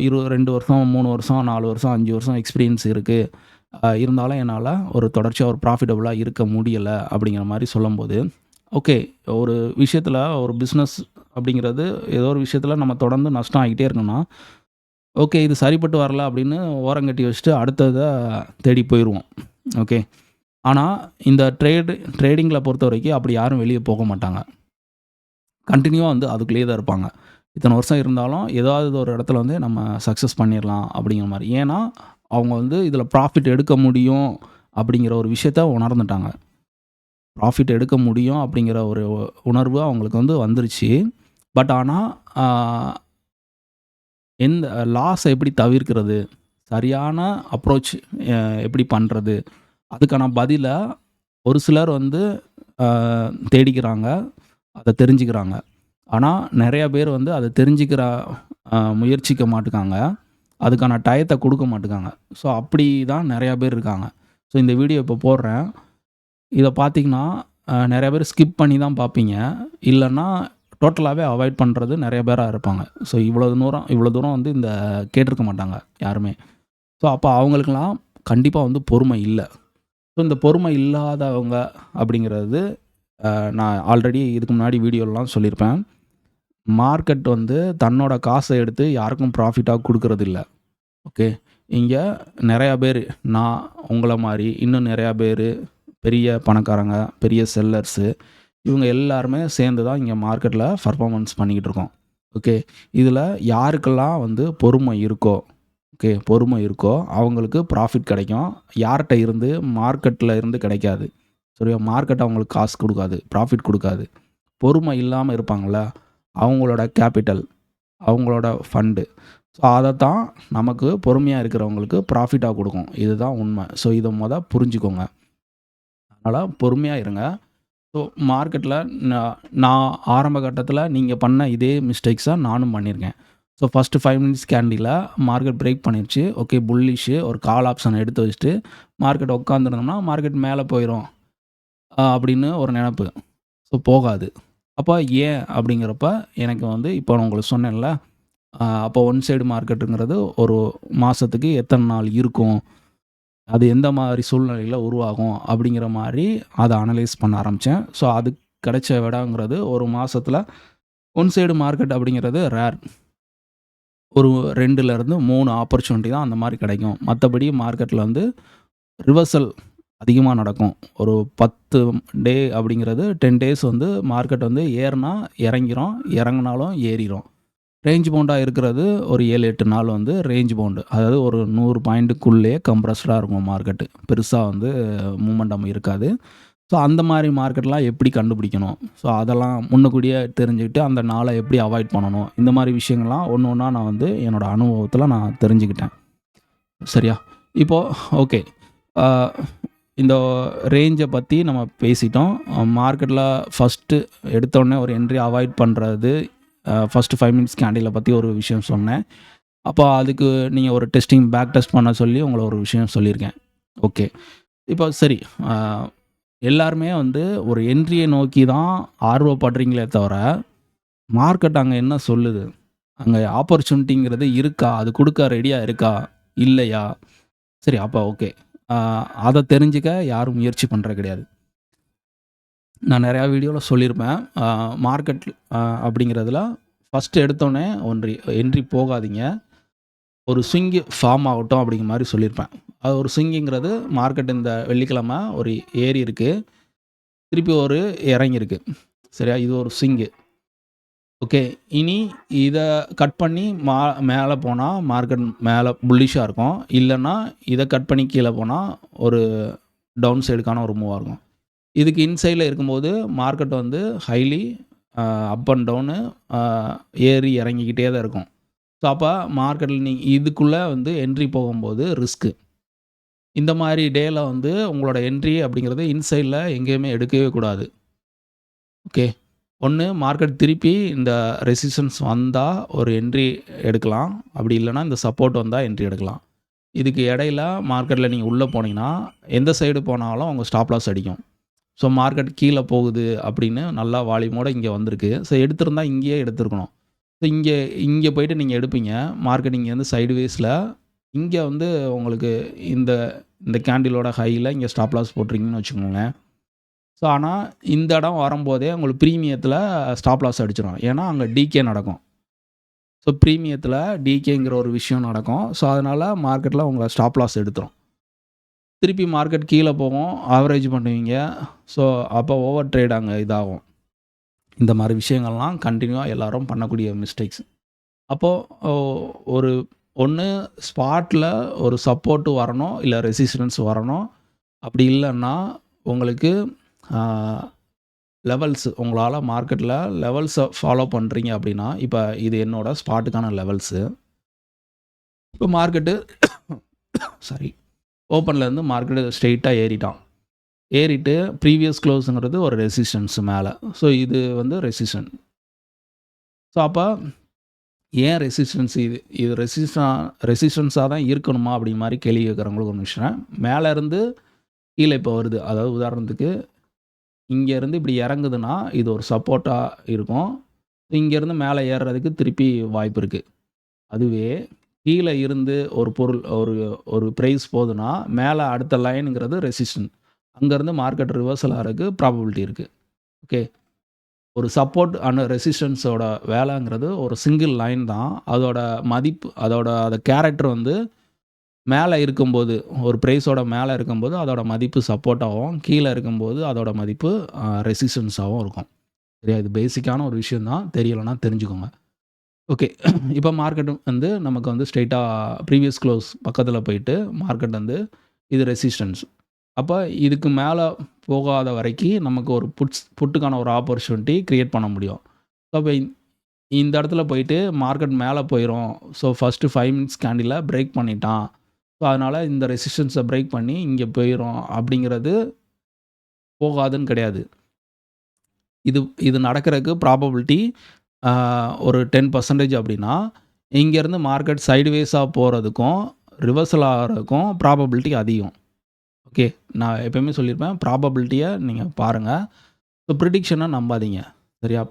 2 வருஷம் 3 வருஷம் 4 வருஷம் 5 வருஷம் எக்ஸ்பீரியன்ஸ் இருக்குது, இருந்தாலும் என்னால் ஒரு தொடர்ச்சியாக ஒரு ப்ராஃபிட்டபுளாக இருக்க முடியலை அப்படிங்கிற மாதிரி சொல்லும்போது, ஓகே, ஒரு விஷயத்தில் ஒரு பிஸ்னஸ் அப்படிங்கிறது ஏதோ ஒரு விஷயத்தில் நம்ம தொடர்ந்து நஷ்டம் ஆகிட்டே இருக்கணும்னா, ஓகே, இது சரிப்பட்டு வரல அப்படின்னு ஓரங்கட்டி வச்சுட்டு அடுத்ததை தேடி போயிடுவோம். ஓகே. ஆனால் இந்த ட்ரேடிங்கில் பொறுத்த வரைக்கும் அப்படி யாரும் வெளியே போக மாட்டாங்க. கண்டினியூவாக வந்து அதுக்குள்ளேயே தான் இருப்பாங்க. இத்தனை வருஷம் இருந்தாலும் ஏதாவது ஒரு இடத்துல வந்து நம்ம சக்ஸஸ் பண்ணிடலாம் அப்படிங்கிற மாதிரி. ஏன்னா அவங்க வந்து இதில் ப்ராஃபிட் எடுக்க முடியும் அப்படிங்கிற ஒரு விஷயத்த உணர்ந்துட்டாங்க. ப்ராஃபிட் எடுக்க முடியும் அப்படிங்கிற ஒரு உணர்வு அவங்களுக்கு வந்து வந்துருச்சு. பட் ஆனால் எந்த லாஸை எப்படி தவிர்க்கிறது, சரியான அப்ரோச் எப்படி பண்ணுறது, அதுக்கான பதிலை ஒரு சிலர் வந்து தேடிக்கிறாங்க, அதை தெரிஞ்சுக்கிறாங்க. ஆனால் நிறையா பேர் வந்து அதை தெரிஞ்சுக்கிற முயற்சிக்க மாட்டுக்காங்க, அதுக்கான டயத்தை கொடுக்க மாட்டுக்காங்க. ஸோ அப்படி தான் நிறையா பேர் இருக்காங்க. ஸோ இந்த வீடியோ இப்போ போடுறேன், இதை பார்த்திங்கன்னா நிறையா பேர் ஸ்கிப் பண்ணி தான் பார்ப்பீங்க, இல்லைன்னா டோட்டலாகவே அவாய்ட் பண்ணுறது நிறைய பேராக இருப்பாங்க. ஸோ இவ்வளோ தூரம் வந்து இந்த கேட்டிருக்க மாட்டாங்க யாருமே. ஸோ அப்போ அவங்களுக்கெல்லாம் கண்டிப்பாக வந்து பொறுமை இல்லை. ஸோ இந்த பொறுமை இல்லாதவங்க அப்படிங்கிறது நான் ஆல்ரெடி இதுக்கு முன்னாடி வீடியோலாம் சொல்லியிருப்பேன். மார்க்கெட் வந்து தன்னோட காசை எடுத்து யாருக்கும் ப்ராஃபிட்டாக கொடுக்கறது இல்லை. ஓகே. இங்க நெறையா பேரு, நான் உங்கள மாரி இன்னும் நெறையா பேரு, பெரிய பணக்காரங்க, பெரிய செல்லர்ஸு, இவங்க எல்லாருமே சேர்ந்து தான் இங்க மார்க்கெட்ல பெர்ஃபார்மன்ஸ் பண்ணிக்கிட்டு இருக்கோம். ஓகே. இதில யாருக்கெல்லாம் வந்து பொறுமை இருக்கோ, ஓகே, பொறுமை இருக்கோ அவங்களுக்கு ப்ராஃபிட் கிடைக்கும். யார்ட்ட இருந்து? மார்க்கெட்ல இருந்து கிடைக்காது. சரியா? மார்க்கெட் அவங்களுக்கு காசு குடுக்காது, ப்ராஃபிட் குடுக்காது. பொறுமை இல்லாம இருப்பாங்கல்ல, அவங்களோட கேப்பிட்டல், அவங்களோட ஃபண்டு. ஸோ அதத்தான் நமக்கு பொறுமையா இருக்கிறவங்களுக்கு ப்ராஃபிட்டா குடுக்கும். இதுதான் உண்மை. ஸோ இத புரிஞ்சுக்கோங்க. அதனால பொறுமையா இருங்க. ஸோ மார்க்கெட்ல நான் நான் ஆரம்ப கட்டத்தில நீங்க பண்ண இதே மிஸ்டேக்ஸ நானும் பண்ணியிருக்கேன். ஸோ ஃபர்ஸ்ட்டு 5 மினிட்ஸ் கேண்டில்ல மார்க்கெட் பிரேக் பண்ணிருச்சு. ஓகே, புல்லிஷு ஒரு கால் ஆப்ஷன எடுத்து வச்சுட்டு மார்க்கெட் உட்காந்துருந்தோம்னா, மார்க்கெட் மேல போயிரும் அப்படின்னு ஒரு நெனப்பு. ஸோ போகாது. அப்ப ஏன் அப்படிங்கிறப்ப எனக்கு வந்து இப்போ நான் உங்களுக்கு சொன்னேன்ல, அப்போ ஒன் சைடு மார்க்கெட்டுங்கிறது ஒரு மாசத்துக்கு எத்தன நாள் இருக்கும்? அது எந்த மாரி சூழ்நிலையில உருவாகும்? அப்படிங்கிற மாரி அத அனலைஸ் பண்ண ஆரம்பிச்சேன். ஸோ அதுக்கு கிடைச்ச விடங்கிறது ஒரு மாசத்துல ஒன் சைடு மார்க்கெட் அப்படிங்கிறது ரேர். ஒரு 2லேருந்து 3 ஆப்பர்ச்சுனிட்டி தான் அந்த மாரி கிடைக்கும். மத்தபடி மார்க்கெட்ல வந்து ரிவர்சல் அதிகமா நடக்கும். ஒரு 10 டே அப்படிங்கிறது 10 டேஸ் வந்து மார்க்கெட் வந்து ஏறுனா இறங்கிரும், இறங்குனாலும் ஏறிரும். ரேஞ்ச் பவுண்டா இருக்கிறது ஒரு 7, 8 நாள் வந்து ரேஞ்ச் பவுண்டு. அதாவது ஒரு 100 பாயிண்ட்டுக்குள்ளேயே கம்ப்ரஸ்டா இருக்கும் மார்க்கெட்டு. பெருசா வந்து மூவ்மெண்டம் இருக்காது. ஸோ அந்த மாரி மார்க்கெட்லாம் எப்படி கண்டுபிடிக்கணும்? ஸோ அதெல்லாம் முன்னக்கூட்டியே தெரிஞ்சுக்கிட்டு அந்த நாள எப்படி அவாய்ட் பண்ணணும்? இந்த மாரி விஷயங்கள்லாம் ஒண்ணு ஒண்ணா நான் வந்து என்னோட அனுபவத்தில நான் தெரிஞ்சுக்கிட்டேன். சரியா? இப்போ ஓகே. ஆ இந்த ரேஞ்ச பத்தி நம்ம பேசிட்டோம். மார்க்கெட்ல ஃபர்ஸ்ட்டு எடுத்தோனே ஒரு என்ட்ரி அவாய்ட் பண்றது, ஃபர்ஸ்ட்டு 5 மினிட்ஸ் கேண்டில பத்தி ஒரு விஷயம் சொன்னேன். அப்போ அதுக்கு நீங்க ஒரு டெஸ்டிங் பேக் டெஸ்ட் பண்ண சொல்லி உங்கள ஒரு விஷயம் சொல்லியிருக்கேன். ஓகே. இப்போ சரி, அ எல்லாருமே வந்து ஒரு என்ட்ரிய நோக்கி தான் ஆர்வப்படுறீங்களே தவிர, மார்க்கெட் அங்க என்ன சொல்லுது? அங்க ஆப்பர்ச்சுனிட்டிங்கிறது இருக்கா? அது குடுக்க ரெடியா இருக்கா? இல்லையா? சரி, அப்ப ஓகே. அ அத தெரிஞ்சுக்க யாரும் முயற்சி பண்றது கிடையாது. நான் நெறையா வீடியோல சொல்லியிருப்பேன். மார்க்கெட் அப்படிங்கிறதுல ஃபர்ஸ்ட் எடுத்தோனே என்ட்ரி போகாதீங்க. ஒரு ஸ்விங் ஃபார்ம் ஆகட்டும் அப்படிங்கிற மாரி சொல்லியிருப்பேன். அது ஒரு ஸ்விங்குங்கிறது மார்க்கெட் இந்த வெள்ளிக்கிழமை ஒரு ஏறி இருக்கு. திருப்பி ஒரு இறங்கியிருக்கு. சரியா? இது ஒரு ஸ்விங்கு. ஓகே. இனி இத கட் பண்ணி மேல போனா மார்க்கெட் மேல புல்லிஷா இருக்கும். இல்லன்னா இத கட் பண்ணி கீழ போனா ஒரு டவுன் சைடுக்கான ஒரு மூவா இருக்கும். இதுக்கு இன்சைட்ல இருக்கும்போது மார்க்கெட் வந்து ஹைலி அப் அண்ட் டவுனு அ ஏறி இறங்கிக்கிட்டே தான் இருக்கும். ஸோ அப்ப மார்க்கெட்ல நீங்க இதுக்குள்ள வந்து என்ட்ரி போகும்போது ரிஸ்க்கு. இந்த மாரி டேல வந்து உங்களோட என்ட்ரி அப்படிங்கிறது இன்சைட்ல எங்கேயுமே எடுக்கவே கூடாது. ஓகே. ஒண்ணு மார்க்கெட் திருப்பி இந்த ரெசிஸ்டன்ஸ் வந்தா ஒரு என்ட்ரி எடுக்கலாம். அப்படி இல்லன்னா இந்த சப்போர்ட் வந்தா என்ட்ரி எடுக்கலாம். இதுக்கு இடையில மார்க்கெட்ல நீங்க உள்ள போனீங்கன்னா, எந்த சைடு போனாலும் உங்க ஸ்டாப் லாஸ் அடிக்கும். ஸோ மார்க்கெட் கீழ போகுது அப்படின்னு நல்லா வால்யூமோட இங்க வந்திருக்கு. ஸோ எடுத்திருந்தா இங்கேயே எடுத்திருக்கணும். ஸோ இங்க இங்க போயிட்டு நீங்க எடுப்பீங்க. மார்க்கெட் இங்க வந்து சைட்வேஸ்ல இங்க வந்து உங்களுக்கு இந்த இந்த கேண்டிலோட ஹைல இங்க ஸ்டாப் லாஸ் போட்டிருக்கீங்கன்னு வச்சுக்கோங்களேன். ஸோ ஆனா இந்த இடம் வரும்போதே உங்களுக்கு பிரீமியத்தில ஸ்டாப் லாஸ் அடிச்சிரும். ஏன்னா அங்க டிகே நடக்கும். ஸோ பிரீமியத்தில டிகேங்கிற ஒரு விஷயம் நடக்கும். ஸோ அதனால மார்க்கெட்ல உங்க ஸ்டாப் லாஸ் எடுத்துரும். திருப்பி மார்க்கெட் கீழ போகும். ஆவரேஜ் பண்ணுவீங்க. ஸோ அப்போ ஓவர் ட்ரேட் அங்க இதாகும். இந்த மாரி விஷயங்கள்லாம் கன்டினியூவா எல்லாரும் பண்ணக்கூடிய மிஸ்டேக்ஸ். அப்போ ஒ ஒரு ஒண்ணு ஸ்பாட்ல ஒரு சப்போர்ட் வரணும், இல்ல ரெசிஸ்டன்ஸ் வரணும். அப்படி இல்லன்னா உங்களுக்கு ஆ லெவல்ஸ் உங்களால மார்க்கெட்ல லெவல்ஸ ஃபாலோ பண்றீங்க அப்படின்னா, இப்ப இது என்னோட ஸ்பாட்டுக்கான லெவல்ஸு. இப்ப மார்க்கெட்டு சாரி, ஓப்பன்லேருந்து மார்க்கெட் ஸ்ட்ரெயிட்டா ஏறிட்டான். ஏறிட்டு ப்ரீவியஸ் க்ளோஸ்ங்கிறது ஒரு ரெசிஸ்டன்ஸ் மேல. ஸோ இது வந்து ரெசிஸ்டன்ஸ். ஸோ அப்ப ஏன் ரெசிஸ்டன்ஸ் இது? இது ரெசிஸ்டன்ஸா தான் இருக்கணுமா? அப்படிங்கிற மாரி கேள்வி கேட்கிறவங்களுக்கு ஒரு விஷயம். மேல இருந்து கீழ இப்போ வருது. அதாவது உதாரணத்துக்கு இங்கேருந்து இப்படி இறங்குதுன்னா, இது ஒரு சப்போர்ட்டா இருக்கும். இங்கேருந்து மேல ஏறுறதுக்கு திருப்பி வாய்ப்பு இருக்கு. அதுவே கீழ இருந்து ஒரு பொருள் ஒரு ஒரு பிரைஸ் போதுன்னா, மேல அடுத்த லைன்ங்கிறது ரெசிஸ்டன்ட். அங்கேருந்து மார்க்கெட் ரிவர்சல் ஆறதுக்கு ப்ராபபிலிட்டி இருக்கு. ஓகே. ஒரு சப்போர்ட் அண்ட் ரெசிஸ்டன்ஸோட வேலைங்கிறது ஒரு சிங்கிள் லைன் தான். அதோட மதிப்பு, அதோட கேரக்டர் வந்து மேலே இருக்கும்போது ஒரு ப்ரைஸோட மேலே இருக்கும்போது அதோட மதிப்பு சப்போர்ட்டாகவும், கீழே இருக்கும்போது அதோட மதிப்பு ரெசிஸ்டன்ஸாகவும் இருக்கும். சரியா? இது பேசிக்கான ஒரு விஷயம் தான். தெரியலைன்னா தெரிஞ்சுக்கோங்க. ஓகே. இப்போ மார்க்கெட் வந்து நமக்கு வந்து ஸ்ட்ரெயிட்டா ப்ரீவியஸ் க்ளோஸ் பக்கத்தில் போயிட்டு மார்க்கெட் வந்து இது ரெசிஸ்டன்ஸ். அப்போ இதுக்கு மேலே போகாத வரைக்கும் நமக்கு ஒரு புட்டுக்கான ஒரு ஆப்பர்ச்சுனிட்டி கிரியேட் பண்ண முடியும். ஸோ அப்போ இந்த இடத்துல போயிட்டு மார்க்கெட் மேலே போயிடும். ஸோ ஃபஸ்ட்டு 5 மினிட்ஸ் கேண்டிலை பிரேக் பண்ணிட்டான். ஸோ அதனால் இந்த ரெசிஸ்டன்ஸை பிரேக் பண்ணி இங்கே போயிடும் அப்படிங்கிறது போகாதுன்னு கிடையாது. இது இது நடக்கிறதுக்கு ப்ராபபிலிட்டி ஒரு 10% அப்படின்னா, இங்கேருந்து மார்க்கெட் சைட்வேஸாக போகிறதுக்கும், ரிவர்சல் ஆகிறதுக்கும் ப்ராபபிலிட்டி அதிகம். ஓகே. நான் எப்பயுமே சொல்லியிருப்பேன், ப்ராபபிலிட்டியை நீங்கள் பாருங்கள். ஸோ ப்ரிடிக்ஷனை நம்பாதீங்க. சரியா?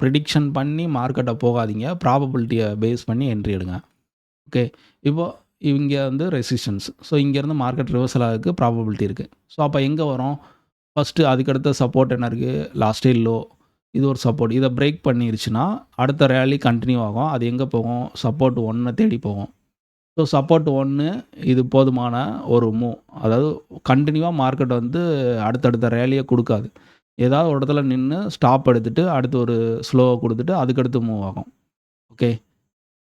ப்ரிடிக்ஷன் பண்ணி மார்க்கெட்டை போகாதீங்க. ப்ராபபிலிட்டியை பேஸ் பண்ணி என்ட்ரி எடுங்க. ஓகே. இப்போ இங்கே வந்து ரெசிஸ்டன்ஸ். ஸோ இங்கேருந்து மார்க்கெட் ரிவர்சல் ஆகிறதுக்கு ப்ராபபிலிட்டி இருக்குது. ஸோ அப்போ எங்கே வரும்? ஃபஸ்ட்டு அதுக்கடுத்த சப்போர்ட் என்ன இருக்குது? Last day low. இது ஒரு சப்போர்ட். இதை பிரேக் பண்ணிருச்சுன்னா அடுத்த ரேலி கண்டினியூ ஆகும். அது எங்கே போகும்? சப்போர்ட் 1 தேடி போகும். ஸோ சப்போர்ட் 1 இது போதுமான ஒரு மூவ். அதாவது கண்டினியூவாக மார்க்கெட் வந்து அடுத்தடுத்த ரேலியை கொடுக்காது. ஏதாவது ஒரு இடத்துல நின்று ஸ்டாப் எடுத்துகிட்டு அடுத்து ஒரு ஸ்லோவாக கொடுத்துட்டு அதுக்கடுத்து மூவ் ஆகும். ஓகே.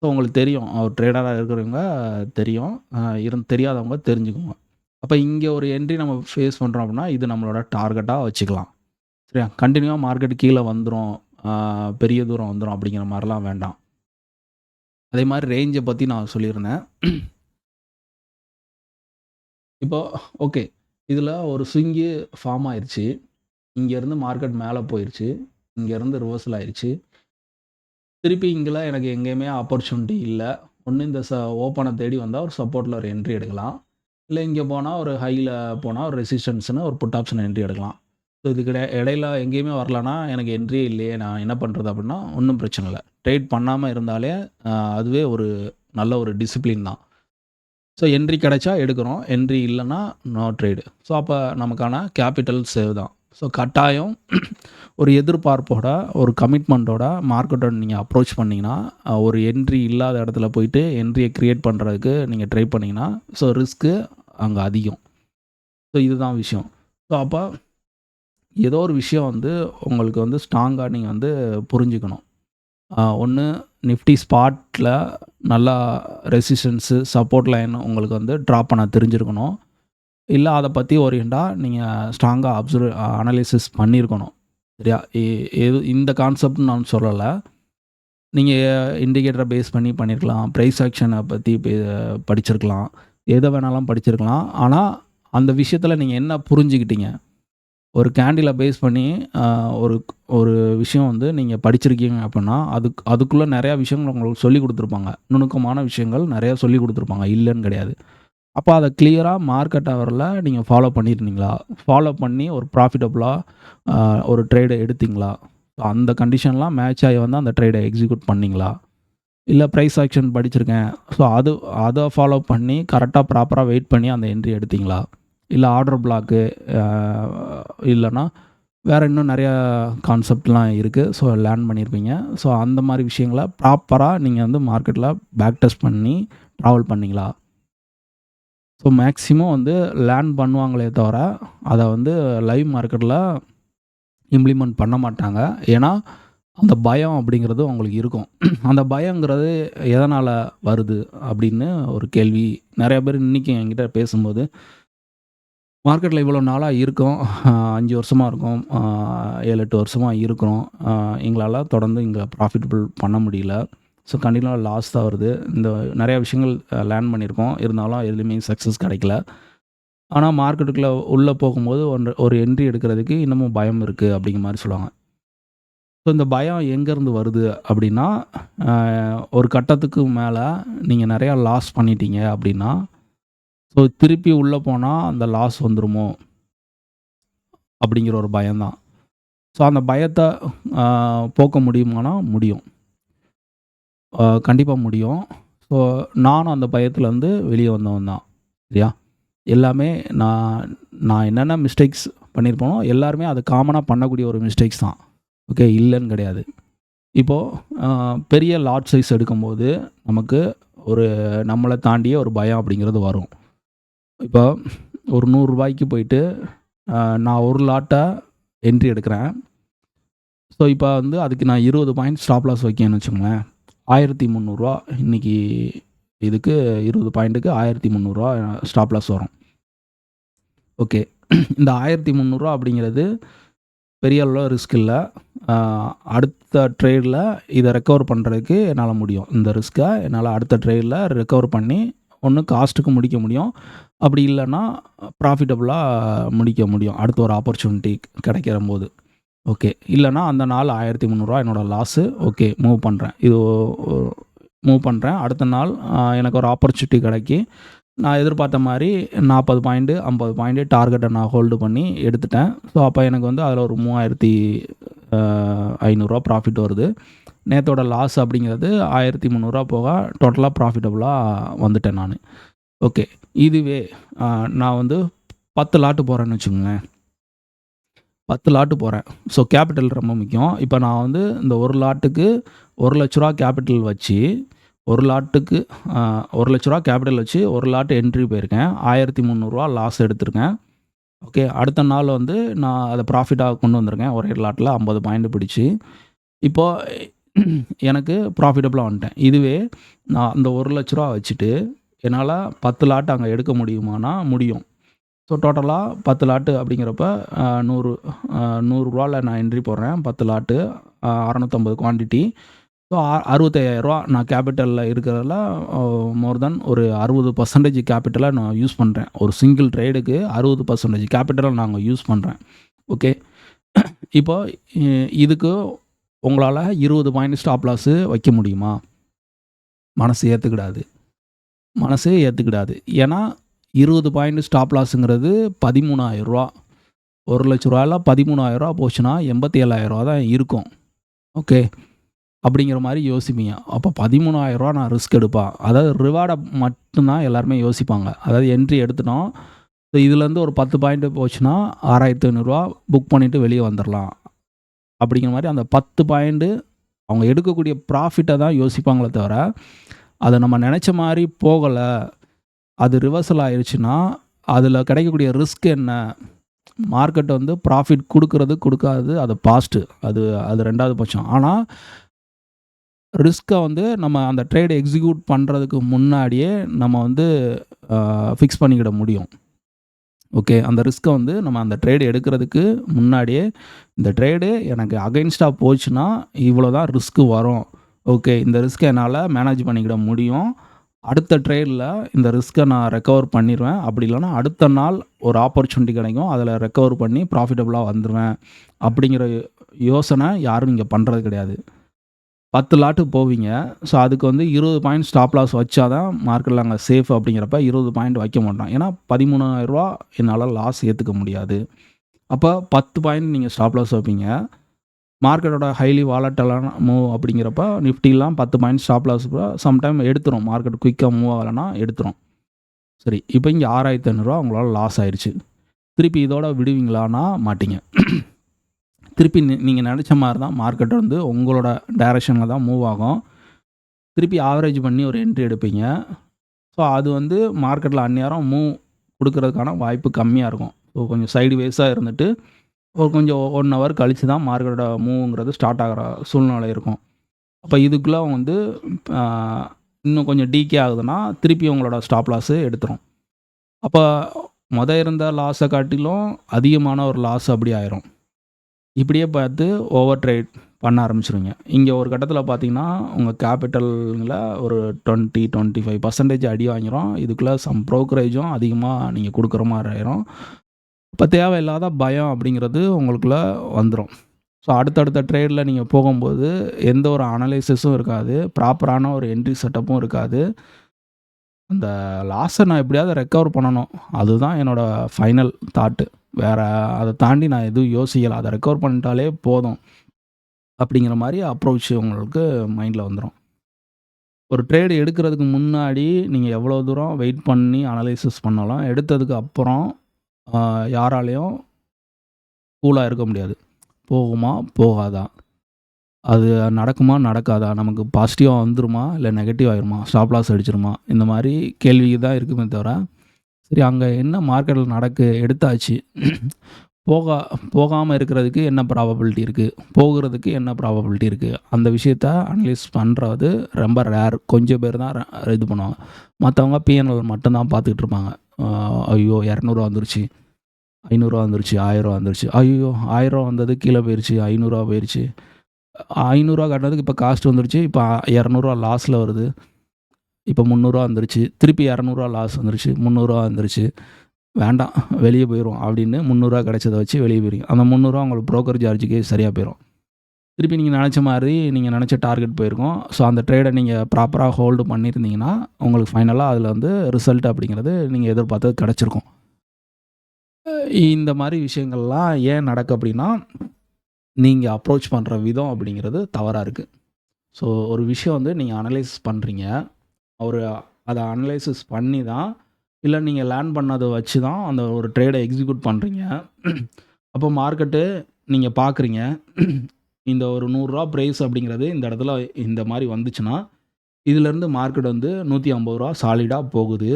ஸோ உங்களுக்கு தெரியும். ஒரு ட்ரேடராக இருக்கிறவங்க தெரியும். தெரியாதவங்க தெரிஞ்சுக்கோங்க. அப்போ இங்கே ஒரு என்ட்ரி நம்ம ஃபேஸ் பண்ணுறோம் அப்படின்னா இது நம்மளோட டார்கெட்டாக வச்சுக்கலாம். சரியா? கண்டினியூவாக மார்க்கெட் கீழே வந்துடும், பெரிய தூரம் வந்துடும் அப்படிங்கிற மாதிரிலாம் வேண்டாம். அதே மாதிரி ரேஞ்சை பற்றி நான் சொல்லியிருந்தேன். இப்போ ஓகே. இதில் ஒரு ஸ்விங்கு ஃபார்ம் ஆயிடுச்சு. இங்கேருந்து மார்க்கெட் மேலே போயிடுச்சு. இங்கேருந்து ரிவர்சல் ஆயிடுச்சு. திருப்பி இங்கெல்லாம் எனக்கு எங்கேயுமே ஆப்பர்ச்சுனிட்டி இல்லை. ஒன்று இந்த ஓப்பனை தேடி வந்தால் ஒரு சப்போர்ட்டில் ஒரு என்ட்ரி எடுக்கலாம். இல்லை இங்கே போனால் ஒரு ஹையில் போனால் ஒரு ரெசிஸ்டன்ஸ்னு ஒரு புட் ஆப்ஷன் என்ட்ரி எடுக்கலாம். ஸோ இதுக்கு இடையில எங்கேயுமே வரலன்னா எனக்கு என்ட்ரியே இல்லையே, நான் என்ன பண்ணுறது அப்படின்னா ஒன்றும் பிரச்சனை இல்லை. ட்ரேட் பண்ணாமல் இருந்தாலே அதுவே ஒரு நல்ல ஒரு டிசிப்ளின் தான். ஸோ என்ட்ரி கிடைச்சா எடுக்கிறோம், என்ட்ரி இல்லைன்னா நோ ட்ரேடு. ஸோ அப்போ நமக்கான கேபிட்டல் சேவ் தான். ஸோ கட்டாயம் ஒரு எதிர்பார்ப்போட ஒரு கமிட்மெண்ட்டோட மார்க்கெட்டோட நீங்கள் அப்ரோச் பண்ணிங்கன்னா ஒரு என்ட்ரி இல்லாத இடத்துல போயிட்டு என்ட்ரியை க்ரியேட் பண்ணுறதுக்கு நீங்கள் ட்ரை பண்ணிங்கன்னா ஸோ ரிஸ்க்கு அங்கே அதிகம். ஸோ இதுதான் விஷயம். ஸோ அப்போ ஏதோ ஒரு விஷயம் வந்து உங்களுக்கு வந்து ஸ்ட்ராங்காக நீங்கள் வந்து புரிஞ்சுக்கணும். ஒன்று நிஃப்டி ஸ்பாட்டில் நல்லா ரெசிஸ்டன்ஸு சப்போர்ட் லைன் உங்களுக்கு வந்து ட்ராப் பண்ண தெரிஞ்சிருக்கணும். இல்லை அதை பற்றி ஓரியண்டாக நீங்கள் ஸ்ட்ராங்காக அனலைசிஸ் பண்ணியிருக்கணும். சரியா? இந்த கான்செப்ட்னு நான் சொல்லலை. நீங்கள் இண்டிகேட்டரை பேஸ் பண்ணி பண்ணியிருக்கலாம், ப்ரைஸ் ஆக்ஷனை பற்றி படிச்சிருக்கலாம், எதை வேணாலும் படிச்சிருக்கலாம். ஆனால் அந்த விஷயத்தில் நீங்கள் என்ன புரிஞ்சுக்கிட்டீங்க? ஒரு கேண்டிலை பேஸ் பண்ணி ஒரு ஒரு விஷயம் வந்து நீங்கள் படிச்சிருக்கீங்க அப்படின்னா அதுக்குள்ளே நிறையா விஷயங்கள் உங்களுக்கு சொல்லி கொடுத்துருப்பாங்க. நுணுக்கமான விஷயங்கள் நிறையா சொல்லி கொடுத்துருப்பாங்க, இல்லைன்னு கிடையாது. அப்போ அதை கிளியராக மார்க்கெட் ஹவரில் நீங்கள் ஃபாலோ பண்ணியிருந்தீங்களா? ஃபாலோ பண்ணி ஒரு ப்ராஃபிட்டபுளாக ஒரு ட்ரேடை எடுத்தீங்களா? அந்த கண்டிஷன்லாம் மேட்ச் ஆகி வந்து அந்த ட்ரேடை எக்ஸிக்யூட் பண்ணிங்களா? இல்லை ப்ரைஸ் ஆக்ஷன் படிச்சிருக்கேன், ஸோ அதை ஃபாலோ பண்ணி கரெக்டாக ப்ராப்பராக வெயிட் பண்ணி அந்த என்ட்ரி எடுத்தீங்களா? இல்லை ஆர்டர் பிளாக்கு இல்லைன்னா வேறு இன்னும் நிறையா கான்செப்ட்லாம் இருக்குது. ஸோ லேர்ன் பண்ணியிருப்பீங்க. ஸோ அந்த மாதிரி விஷயங்களை ப்ராப்பராக நீங்கள் வந்து மார்க்கெட்டில் பேக் டெஸ்ட் பண்ணி ட்ராவல் பண்ணிங்களா? ஸோ மேக்ஸிமம் வந்து லேர்ன் பண்ணுவாங்களே தவிர அதை வந்து லைவ் மார்க்கெட்டில் இம்ப்ளிமெண்ட் பண்ண மாட்டாங்க. ஏன்னா அந்த பயம் அப்படிங்கிறது அவங்களுக்கு இருக்கும். அந்த பயங்கிறது எதனால் வருது அப்படின்னு ஒரு கேள்வி நிறைய பேர் இன்றைக்கி என்கிட்ட பேசும்போது, மார்க்கெட்டில் இவ்வளோ நாளாக இருக்கோம், 5 வருஷமாக இருக்கோம், 7-8 வருஷமாக இருக்கிறோம், எங்களால் தொடர்ந்து இங்கே ப்ராஃபிட்டபிள் பண்ண முடியல. ஸோ கண்டினியூவாக லாஸ் தான் வருது. இந்த நிறையா விஷயங்கள் லேர்ன் பண்ணியிருக்கோம், இருந்தாலும் எதுலேயுமே சக்ஸஸ் கிடைக்கல. ஆனால் மார்க்கெட்டுக்குள்ளே உள்ளே போகும்போது ஒரு என்ட்ரி எடுக்கிறதுக்கு இன்னமும் பயம் இருக்குது அப்படிங்கிற மாதிரி சொல்லுவாங்க. ஸோ இந்த பயம் எங்கேருந்து வருது அப்படின்னா, ஒரு கட்டத்துக்கு மேலே நீங்கள் நிறையா லாஸ் பண்ணிட்டீங்க அப்படின்னா, ஸோ திருப்பி உள்ளே போனால் அந்த லாஸ் வந்துருமோ அப்படிங்கிற ஒரு பயம்தான். ஸோ அந்த பயத்தை போக்க முடியுமானா முடியும், கண்டிப்பாக முடியும். ஸோ நானும் அந்த பயத்துலேருந்து வெளியே வந்தவன் தான். சரியா? எல்லாமே நான் என்னென்ன மிஸ்டேக்ஸ் பண்ணியிருப்பேனோ எல்லாருமே அது காமனாக பண்ணக்கூடிய ஒரு மிஸ்டேக்ஸ் தான். ஓகே, இல்லைன்னு கிடையாது. இப்போது பெரிய லாட் சைஸ் எடுக்கும்போது நமக்கு ஒரு நம்மளை தாண்டியே ஒரு பயம் அப்படிங்கிறது வரும். இப்போ ஒரு ரூ. 100 போயிட்டு நான் ஒரு லாட்டை என்ட்ரி எடுக்கிறேன். ஸோ இப்போ வந்து அதுக்கு நான் 20 பாயிண்ட் ஸ்டாப் லாஸ் வைக்கேன்னு வச்சுக்கோங்களேன். ரூ. 1300 இன்னைக்கு இதுக்கு 20 பாயிண்ட்டுக்கு ரூ. 1300 ஸ்டாப் லாஸ் வரும். ஓகே. இந்த ரூ. 1300 அப்படிங்கிறது பெரிய அளவில் ரிஸ்க் இல்லை. அடுத்த ட்ரேடில் இதை ரெக்கவர் பண்ணுறதுக்கு என்னால் முடியும். இந்த ரிஸ்க்கை என்னால் அடுத்த ட்ரேடில் ரெக்கவர் பண்ணி ஒன்று காஸ்ட்டுக்கு முடிக்க முடியும். அப்படி இல்லைன்னா ப்ராஃபிட்டபுளாக முடிக்க முடியும் அடுத்த ஒரு ஆப்பர்ச்சுனிட்டி கிடைக்கிற போது. ஓகே. இல்லைன்னா அந்த நாள் ரூ. 1300 என்னோடய லாஸு. ஓகே, மூவ் பண்ணுறேன். இது மூவ் பண்ணுறேன். அடுத்த நாள் எனக்கு ஒரு ஆப்பர்ச்சுனிட்டி கிடைக்கி நான் எதிர்பார்த்த மாதிரி 40 பாயிண்ட்டு 50 பாயிண்ட்டு டார்கெட்டை நான் ஹோல்டு பண்ணி எடுத்துட்டேன். ஸோ அப்போ எனக்கு வந்து அதில் ஒரு 3500 ப்ராஃபிட் வருது. நேற்றோட லாஸ் அப்படிங்கிறது 1300 போக டோட்டலாக ப்ராஃபிட்டபுளாக வந்துட்டேன் நான். ஓகே. இதுவே நான் வந்து 10 லாட்டு போகிறேன்னு வச்சுக்கோங்களேன். 10 லாட்டு போகிறேன். ஸோ கேபிட்டல் ரொம்ப முக்கியம். இப்போ நான் வந்து இந்த ஒரு லாட்டுக்கு ரூ. 1,00,000 கேபிட்டல் வச்சு ஒரு லாட்டுக்கு ரூ. 1,00,000 கேபிட்டல் வச்சு ஒரு லாட் என்ட்ரி போயிருக்கேன். ரூ. 1300 லாஸ் எடுத்திருக்கேன். ஓகே. அடுத்த நாள் வந்து நான் அதை ப்ராஃபிட்டாக கொண்டு வந்திருக்கேன். ஒரே லாட்டில் 50 பாயிண்ட் பிடிச்சி. இப்போது எனக்கு ப்ராஃபிட்டபுளாக வந்துட்டேன். இதுவே நான் அந்த ரூ. 1,00,000 வச்சுட்டு என்னால் 10 லாட் அங்கே எடுக்க முடியுமானா முடியும். ஸோ டோட்டலாக 10 லாட்டு அப்படிங்கிறப்ப 100 நான் என்ட்ரி போடுறேன். 10 லாட்டு 650 குவான்டிட்டி. ஸோ 65,000 நான் கேபிட்டலில் இருக்கிறதுல மோர் தென் ஒரு 60% கேபிட்டலை நான் யூஸ் பண்ணுறேன். ஒரு சிங்கிள் ட்ரேடுக்கு 60% கேபிட்டலை நாங்கள் யூஸ் பண்ணுறேன். ஓகே. இப்போ இதுக்கு உங்களால் 20 பாயிண்ட் ஸ்டாப் லாஸு வைக்க முடியுமா? மனசு ஏற்றுக்கிடாது. ஏன்னா 20 பாயிண்ட் ஸ்டாப் லாஸுங்கிறது ரூ. 13,000. ரூ. 1,00,000 13,000 போச்சுன்னா ரூ. 87,000 தான் இருக்கும். ஓகே. அப்படிங்கிற மாதிரி யோசிப்பீங்க. அப்போ ரூ. 13,000 நான் ரிஸ்க் எடுப்பேன். அதாவது ரிவார்டை மட்டும்தான் எல்லாருமே யோசிப்பாங்க. அதாவது என்ட்ரி எடுத்துட்டோம். ஸோ இதுலேருந்து ஒரு 10 பாயிண்ட் போச்சுன்னா ரூ. 6,500 புக் பண்ணிவிட்டு வெளியே வந்துடலாம். அப்படிங்கிற மாதிரி அந்த 10 பாயிண்ட்டு அவங்க எடுக்கக்கூடிய ப்ராஃபிட்டை தான் யோசிப்பாங்களே தவிர, அதை நம்ம நினச்ச மாதிரி போகலை, அது ரிவர்சல் ஆயிடுச்சுன்னா அதில் கிடைக்கக்கூடிய ரிஸ்க் என்ன? மார்க்கெட் வந்து ப்ராஃபிட் கொடுக்காது, அது பாஸ்ட்டு. அது 2வது பட்சம். ஆனால் ரிஸ்க்கை வந்து நம்ம அந்த ட்ரேடை எக்ஸிக்யூட் பண்ணுறதுக்கு முன்னாடியே நம்ம வந்து ஃபிக்ஸ் பண்ணிக்கிட முடியும். ஓகே. அந்த ரிஸ்க்கை வந்து நம்ம அந்த ட்ரேடு எடுக்கிறதுக்கு முன்னாடியே இந்த ட்ரேடு எனக்கு அகைன்ஸ்டாக போச்சுன்னா இவ்வளோ தான் ரிஸ்க்கு வரும். ஓகே. இந்த ரிஸ்க்கை என்னால் மேனேஜ் பண்ணிக்கிட முடியும். அடுத்த ட்ரேடில் இந்த ரிஸ்க்கை நான் ரெக்கவர் பண்ணிடுவேன். அப்படி இல்லைனா அடுத்த நாள் ஒரு ஆப்பர்ச்சுனிட்டி கிடைக்கும், அதில் ரெக்கவர் பண்ணி ப்ராஃபிட்டபுளாக வந்துடுவேன். அப்படிங்கிற யோசனை யாரும் இங்கே பண்ணுறது கிடையாது. 10 லாட்டு போவீங்க. ஸோ அதுக்கு வந்து 20 பாயிண்ட் ஸ்டாப் லாஸ் வச்சா தான் மார்க்கெட்டில் அங்கே சேஃப். அப்படிங்கிறப்ப 20 பாயிண்ட் வைக்க மாட்டோம். ஏன்னா ரூ. 13,000 என்னால் லாஸ் ஏற்றுக்க முடியாது. அப்போ 10 பாயிண்ட் நீங்கள் ஸ்டாப் லாஸ் வைப்பீங்க. மார்க்கெட்டோட ஹைலி வாலட்டலான மூவ் அப்படிங்கிறப்ப நிஃப்டிலாம் 10 பாயிண்ட் ஸ்டாப் லாஸ் சம்டைம் எடுத்துரும். மார்க்கெட் குயிக்காக மூவ் ஆகலைன்னா எடுத்துரும். சரி. இப்போ இங்கே 6,500 உங்களால் லாஸ் ஆயிடுச்சு. திருப்பி இதோட விடுவீங்களான்னா மாட்டிங்க. திருப்பி நீங்கள் நினச்ச மாதிரி தான் மார்க்கெட் வந்து உங்களோட டைரெக்ஷனில் தான் மூவ் ஆகும். திருப்பி ஆவரேஜ் பண்ணி ஒரு என்ட்ரி எடுப்பீங்க. ஸோ அது வந்து மார்க்கெட்டில் அந்நேரம் மூவ் கொடுக்கறதுக்கான வாய்ப்பு கம்மியாக இருக்கும். ஸோ கொஞ்சம் சைடு வேஸாக இருந்துட்டு ஒரு கொஞ்சம் 1 ஹவர் கழித்து தான் மார்க்கெட்டோட மூவ்ங்கிறது ஸ்டார்ட் ஆகிற சூழ்நிலை இருக்கும். அப்போ இதுக்குள்ளே வந்து இன்னும் கொஞ்சம் டீகே ஆகுதுன்னா திருப்பி உங்களோட ஸ்டாப் லாஸு எடுத்துரும். அப்போ இருந்த லாஸை காட்டிலும் அதிகமான ஒரு லாஸ் அப்படி ஆயிரும். இப்படியே பார்த்து ஓவர் ட்ரேட் பண்ண ஆரம்பிச்சிருங்க. இங்கே ஒரு கட்டத்தில் பார்த்தீங்கன்னா உங்கள் கேபிட்டலில் ஒரு 20-25% அடி வாங்கிரும். இதுக்குள்ளே சம் ப்ரோக்கரேஜும் அதிகமாக நீங்கள் கொடுக்குற மாதிரி ஆயிரும். இப்போ தேவையில்லாத பயம் அப்படிங்கிறது உங்களுக்குள்ளே வந்துடும். ஸோ அடுத்தடுத்த ட்ரேடில் நீங்கள் போகும்போது எந்த ஒரு அனலைசிஸும் இருக்காது, ப்ராப்பரான ஒரு என்ட்ரி செட்டப்பும் இருக்காது. அந்த லாஸை நான் எப்படியாவது ரெக்கவர் பண்ணணும், அதுதான் என்னோடய ஃபைனல் தாட்டு. வேறு அதை தாண்டி நான் எதுவும் யோசிக்கலை. அதை ரெக்கவர் பண்ணிட்டாலே போதும் அப்படிங்கிற மாதிரி அப்ரோச் உங்களுக்கு மைண்டில் வந்துடும். ஒரு ட்ரேடு எடுக்கிறதுக்கு முன்னாடி நீங்கள் எவ்வளோ தூரம் வெயிட் பண்ணி அனலைசிஸ் பண்ணலாம், எடுத்ததுக்கு அப்புறம் யாராலையும் கூலாக இருக்க முடியாது. போகுமா போகாதா? அது நடக்குமா? நடக்காதா? நமக்கு பாசிட்டிவா வந்துருமா? இல்ல நெகட்டிவ் ஆயிருமா? ஸ்டாப் லாஸ் அடிச்சிருமா? இந்த மாரி கேள்வி தான் இருக்குமே தவிர, சரி அங்க என்ன மார்க்கெட்ல எடுத்தாச்சு. போகா போகாம இருக்கிறதுக்கு என்ன ப்ராபபிலிட்டி இருக்கு? போகுறதுக்கு என்ன ப்ராபபிலிட்டி இருக்கு? அந்த விஷயத்த அனலைஸ் பண்றது ரொம்ப ரேர். கொஞ்சம் பேர் தான் இது பண்ணுவாங்க. மத்தவங்க பிஎன்எல் மட்டும் தான் பார்த்துக்கிட்டு இருப்பாங்க. ஐயோ! ரூ. 200 வந்துருச்சு. ரூ. 500 வந்துருச்சு. ரூ. 1000 வந்துருச்சு. ஐய்யயோ! ரூ. 1000 வந்தது கீழ போயிருச்சு. ரூ. 500 போயிருச்சு. ரூ. 500 கட்டினதுக்கு இப்போ காஸ்ட் வந்துருச்சு. இப்போ ரூ. 200 லாஸ்ல வருது. இப்போ ரூ. 300 வந்துருச்சு. திருப்பி ரூ. 200 லாஸ் வந்துருச்சு. ரூ. 300 வந்துருச்சு. வேண்டாம் வெளியே போயிரும் அப்படின்னு ரூ. 300 கிடைச்சத வச்சு வெளியே போயிருங்க. அந்த ரூ. 300 உங்களுக்கு புரோக்கர் சார்ஜுக்கே சரியா போயிரும். திருப்பி நீங்க நெனச்ச மாரி நீங்க நெனச்ச டார்கெட் போயிருக்கும். ஸோ அந்த ட்ரேட நீங்க ப்ராப்பரா ஹோல்டு பண்ணியிருந்தீங்கன்னா, உங்களுக்கு ஃபைனலா அதில வந்து ரிசல்ட் அப்படிங்கிறது நீங்க எதிர்பார்த்தது கிடைச்சிருக்கும். இந்த மாரி விஷயங்கள்லாம் ஏன் நடக்கு அப்படின்னா, நீங்க அப்ரோச் பண்ற விதம் அப்படிங்கிறது தவறா இருக்கு. ஸோ ஒரு விஷயம் வந்து நீங்க அனலைஸ் பண்றீங்க. ஒரு அத அனலைசிஸ் பண்ணி தான், இல்ல நீங்க லேர்ன் பண்ணத வச்சு தான் அந்த ஒரு ட்ரேட எக்ஸிக்யூட் பண்றீங்க. அப்போ மார்க்கெட்டு நீங்க பார்க்குறீங்க. இந்த ஒரு ரூ. 100 பிரைஸ் அப்படிங்கிறது இந்த இடத்துல இந்த மாரி வந்துச்சுன்னா, இதிலேருந்து மார்க்கெட் வந்து ரூ. 150 சாலிடா போகுது.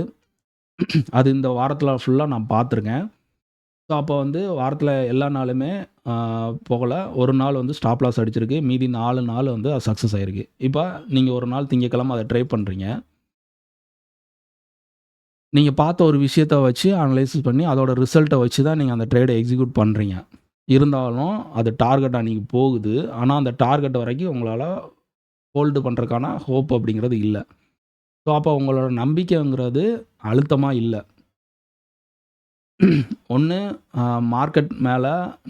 அது இந்த வாரத்தில ஃபுல்லா நான் பார்த்துருக்கேன். ஸோ அப்போ வந்து வாரத்தில எல்லா நாளுமே அ போகல. ஒரு நாள் வந்து ஸ்டாப் லாஸ் அடிச்சிருக்கு. மீதி 4 நாள் வந்து அது சக்சஸ் ஆயிருக்கு. இப்ப நீங்க ஒரு நாள் திங்கட்கிழமை அத ட்ரை பண்றீங்க. நீங்க பார்த்த ஒரு விஷயத்த வச்சு அனலைசிஸ் பண்ணி அதோட ரிசல்ட்ட வச்சு தான் நீங்க அந்த ட்ரேட எக்ஸிக்யூட் பண்றீங்க. இருந்தாலும் அது டார்கெட் அன்னைக்கு போகுது. ஆனா அந்த டார்கெட் வரைக்கும் உங்களால ஹோல்டு பண்றதுக்கான ஹோப் அப்படிங்கிறது இல்ல. ஸோ அப்போ உங்களோட நம்பிக்கைங்கிறது அழுத்தமா இல்ல. ஒண்ணு மார்க்கெட் மேல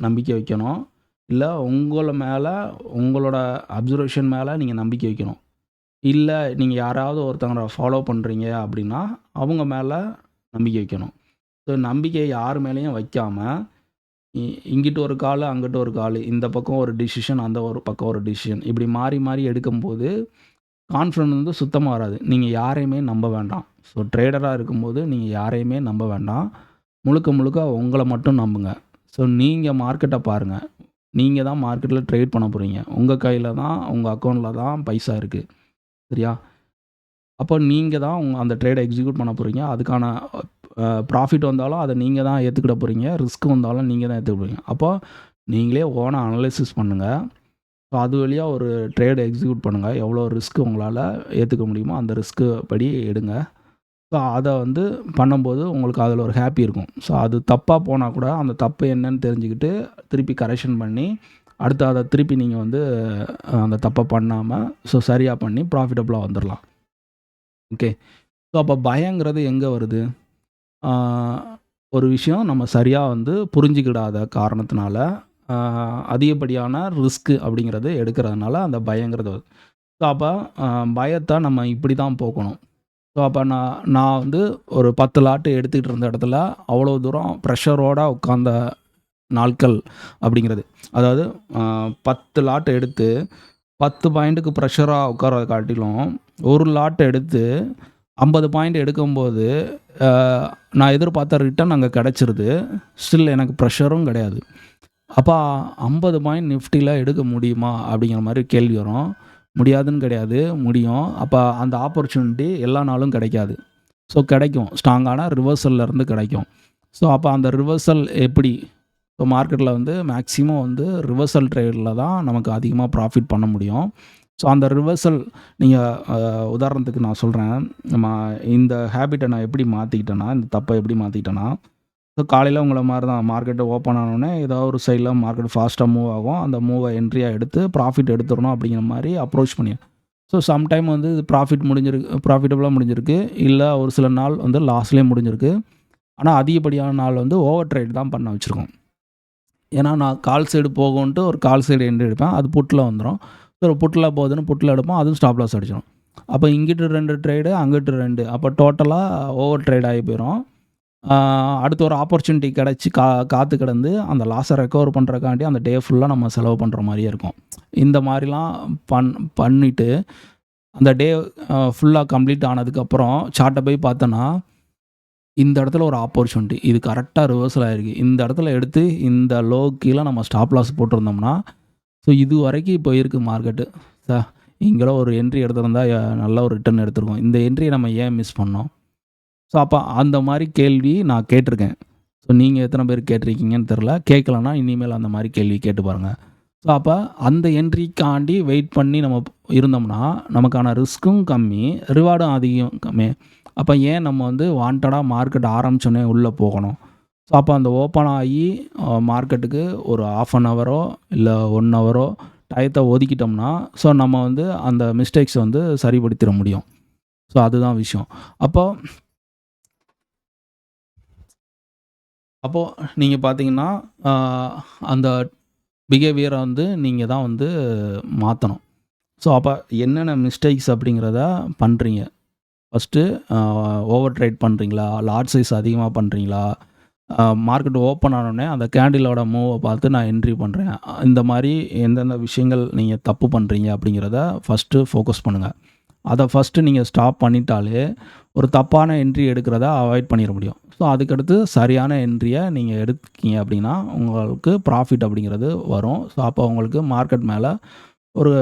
நம்பிக்கை வைக்கணும். இல்ல உங்கள மேல உங்களோட அப்சர்வேஷன் மேல நீங்க நம்பிக்கை வைக்கணும். இல்ல நீங்க யாராவது ஒருத்தவங்கள ஃபாலோ பண்றீங்க அப்படின்னா, அவங்க மேல நம்பிக்கை வைக்கணும். ஸோ நம்பிக்கைய யார் மேலயும் வைக்காம, இ இங்கிட்டு ஒரு காலு, அங்கிட்டு ஒரு காலு. இந்த பக்கம் ஒரு டிசிஷன், அந்த ஒரு பக்கம் ஒரு டிசிஷன். இப்படி மாறி மாறி எடுக்கும்போது கான்ஃபிடன்ட் வந்து சுத்தமா வராது. நீங்க யாரையுமே நம்ப வேண்டாம். ஸோ ட்ரேடரா இருக்கும்போது நீங்க யாரையுமே நம்ப வேண்டாம். முழுக்க முழுக்க உங்கள மட்டும் நம்புங்க. ஸோ நீங்க மார்க்கெட்ட பாருங்க. நீங்க தான் மார்க்கெட்ல ட்ரேட் பண்ண போறீங்க. உங்க கையில தான், உங்க அக்கவுண்ட்ல தான் பைசா இருக்கு. சரியா? அப்போ நீங்க தான் அந்த ட்ரேட எக்ஸிக்யூட் பண்ண போறீங்க. அதுக்கான ப்ராஃபிட் வந்தாலும் அத நீங்க தான் ஏத்துக்கிட போறீங்க. ரிஸ்க் வந்தாலும் நீங்க தான் ஏத்துக்க போறீங்க. அப்போ நீங்களே ஓனா அனலைசிஸ் பண்ணுங்க. ஸோ அது வழியா ஒரு ட்ரேட எக்ஸிக்யூட் பண்ணுங்க. எவ்வளோ ரிஸ்க் உங்களால ஏத்துக்க முடியுமோ அந்த ரிஸ்க்கு படி எடுங்க. ஸோ அத வந்து பண்ணும்போது உங்களுக்கு அதில ஒரு ஹேப்பி இருக்கும். ஸோ அது தப்பா போனா கூட அந்த தப்பு என்னன்னு தெரிஞ்சுக்கிட்டு, திருப்பி கரெக்ஷன் பண்ணி, அடுத்து அத திருப்பி நீங்க வந்து அந்த தப்ப பண்ணாம, ஸோ சரியா பண்ணி ப்ராஃபிட்டபிளா வந்துரலாம். ஓகே. ஸோ அப்ப பயங்கிறது எங்க வருது? ஆ ஒரு விஷயம் நம்ம சரியா வந்து புரிஞ்சுக்கிடாத காரணத்தினால, ஆ அதிகப்படியான ரிஸ்க் அப்படிங்கிறது எடுக்கிறதுனால அந்த பயங்கிறது வருது. ஸோ அப்ப அ பயத்த நம்ம இப்படி தான் போக்கணும். ஸோ அப்ப நான் நான் வந்து ஒரு 10 லாட் எடுத்துக்கிட்டு இருந்த இடத்துல, அவ்வளோ தூரம் ப்ரெஷரோட உட்காந்த நாட்கள் அப்படிங்கிறது. அதாவது 10 லாட் எடுத்து 10 பாயிண்ட்டுக்கு ப்ரெஷரா உட்கார்றத காட்டிலும், ஒரு லாட் எடுத்து 50 பாயிண்ட் எடுக்கும்போது, அ நான் எதிர்பார்த்த ரிட்டர்ன் அங்க கிடைச்சிருது. ஸ்டில் எனக்கு ப்ரெஷரும் கிடையாது. அப்ப 50 பாயிண்ட் நிஃப்டில எடுக்க முடியுமா? அப்படிங்கிற மாரி கேள்வி வரும். முடியாதுன்னு கிடையாது, முடியும். அப்ப அந்த ஆப்பர்ச்சுனிட்டி எல்லா நாளும் கிடைக்காது. ஸோ கிடைக்கும். ஸ்ட்ராங்கான ரிவர்சல்ல இருந்து கிடைக்கும். ஸோ அப்ப அந்த ரிவர்சல் எப்படி? இப்போ மார்க்கெட்ல வந்து மேக்ஸிமம் வந்து ரிவர்சல் ட்ரேட்ல தான் நமக்கு அதிகமா ப்ராஃபிட் பண்ண முடியும். ஸோ அந்த ரிவர்சல் நீங்க உதாரணத்துக்கு நான் சொல்றேன். நம்ம இந்த ஹேபிட்ட நான் எப்படி மாத்திக்கிட்டேன்னா, இந்த தப்ப எப்படி மாத்திக்கிட்டேன்னா, ஸோ காலையில உங்கள மாரி தான் மார்க்கெட் ஓப்பன் ஆனோனே ஏதாவது ஒரு சைட்ல மார்க்கெட் ஃபாஸ்ட்டா மூவ் ஆகும். அந்த மூவ என்ட்ரியா எடுத்து ப்ராஃபிட் எடுத்துறணும் அப்படிங்கிற மாரி அப்ரோச் பண்ணி ஸோ சம்டைம் வந்து ப்ராஃபிட் முடிஞ்சிருக்கு ப்ராஃபிட்டபுளா முடிஞ்சிருக்கு. இல்ல ஒரு சில நாள் வந்து லாஸ்லயே முடிஞ்சிருக்கு. ஆனா அதிகப்படியான நாள் வந்து ஓவர் ட்ரேட் தான் பண்ண வச்சிருக்கோம். ஏன்னா நான் கால் சைடு போகுன்ட்டு ஒரு கால் சைடு என்ட்ரி எடுப்பேன். அது புட்ல வந்துரும். ஸோ புட்ல போகுதுன்னு புட்ல எடுப்போம். அதுவும் ஸ்டாப் லாஸ் அடிச்சிரும். அப்ப இங்கிட்டு 2 ட்ரேடு, அங்கிட்டு 2 அப்ப டோட்டலா ஓவர் ட்ரேட் ஆகி போயிரும். ஆ அடுத்து ஒரு ஆப்பர்ச்சுனிட்டி கிடைச்சு காத்து கிடந்து அந்த லாஸ ரெக்கவர் பண்றதுக்காண்டி அந்த டே ஃபுல்லா நம்ம செலவு பண்ற மாரியே இருக்கும். இந்த மாரிலாம் பண்ணிட்டு அந்த டே ஃபுல்லா கம்ப்ளீட் ஆனதுக்கப்புறம் சார்ட்ட போய் பார்த்தோன்னா, இந்த இடத்துல ஒரு ஆப்பர்ச்சுனிட்டி. இது கரெக்ட்டா ரிவர்சல் ஆயிருக்கு. இந்த இடத்துல எடுத்து இந்த லோக்கு கீழ நம்ம ஸ்டாப் லாஸ் போட்டிருந்தோம்னா, ஸோ இது வரைக்கும் இப்போ இருக்குது மார்க்கெட்டு. ச இங்கெல்லாம் ஒரு என்ட்ரி எடுத்திருந்தா நல்ல ஒரு ரிட்டர்ன் எடுத்திருக்கோம். இந்த என்ட்ரிய நம்ம ஏன் மிஸ் பண்ணோம்? ஸோ அப்போ அந்த மாரி கேள்வி நான் கேட்டிருக்கேன். ஸோ நீங்க எத்தன பேர் கேட்டிருக்கீங்கன்னு தெரில. கேட்கலன்னா இனிமேல் அந்த மாரி கேள்வி கேட்டு பாருங்க. ஸோ அப்போ அந்த என்ட்ரிக்காண்டி வெயிட் பண்ணி நம்ம இருந்தோம்னா, நமக்கான ரிஸ்க்கும் கம்மி, ரிவார்டும் அதிகம் கம்மி. அப்போ ஏன் நம்ம வந்து வாண்டடா மார்க்கெட் ஆரம்பிச்சோனே உள்ள போகணும்? ஸோ அப்போ அந்த ஓப்பன் ஆகி மார்க்கெட்டுக்கு ஒரு 1/2 அன் ஹவரோ இல்ல 1 ஹவரோ டயத்த ஒதுக்கிட்டோம்னா, ஸோ நம்ம வந்து அந்த மிஸ்டேக்ஸ வந்து சரிப்படுத்திற முடியும். ஸோ அதுதான் விஷயம். அப்போ அப்போ நீங்க பார்த்தீங்கன்னா, ஆ அந்த பிஹேவியர வந்து நீங்க தான் வந்து மாத்தணும். ஸோ அப்ப என்னென்ன மிஸ்டேக்ஸ் அப்படிங்கிறத பண்றீங்க? ஃபர்ஸ்ட்டு அ ஓவர் ட்ரேட் பண்றீங்களா? லாட் சைஸ் அதிகமா பண்றீங்களா? மார்க்கெட் ஓப்பன் ஆனோனே அந்த கேண்டிலோட மூவ பார்த்து நான் என்ட்ரி பண்றேன். இந்த மாரி எந்தெந்த விஷயங்கள் நீங்க தப்பு பண்றீங்க அப்படிங்கிறத ஃபர்ஸ்ட்டு ஃபோக்கஸ் பண்ணுங்க. அத ஃபர்ஸ்ட்டு நீங்க ஸ்டாப் பண்ணிட்டாலே, ஒரு தப்பான என்ட்ரி எடுக்கிறத அவாய்ட் பண்ணிற முடியும். ஸோ அதுக்கடுத்து சரியான என்ட்ரிய நீங்க எடுத்தீங்க அப்படின்னா, உங்களுக்கு ப்ராஃபிட் அப்படிங்கிறது வரும். ஸோ அப்போ உங்களுக்கு மார்க்கெட் மேல ஒரு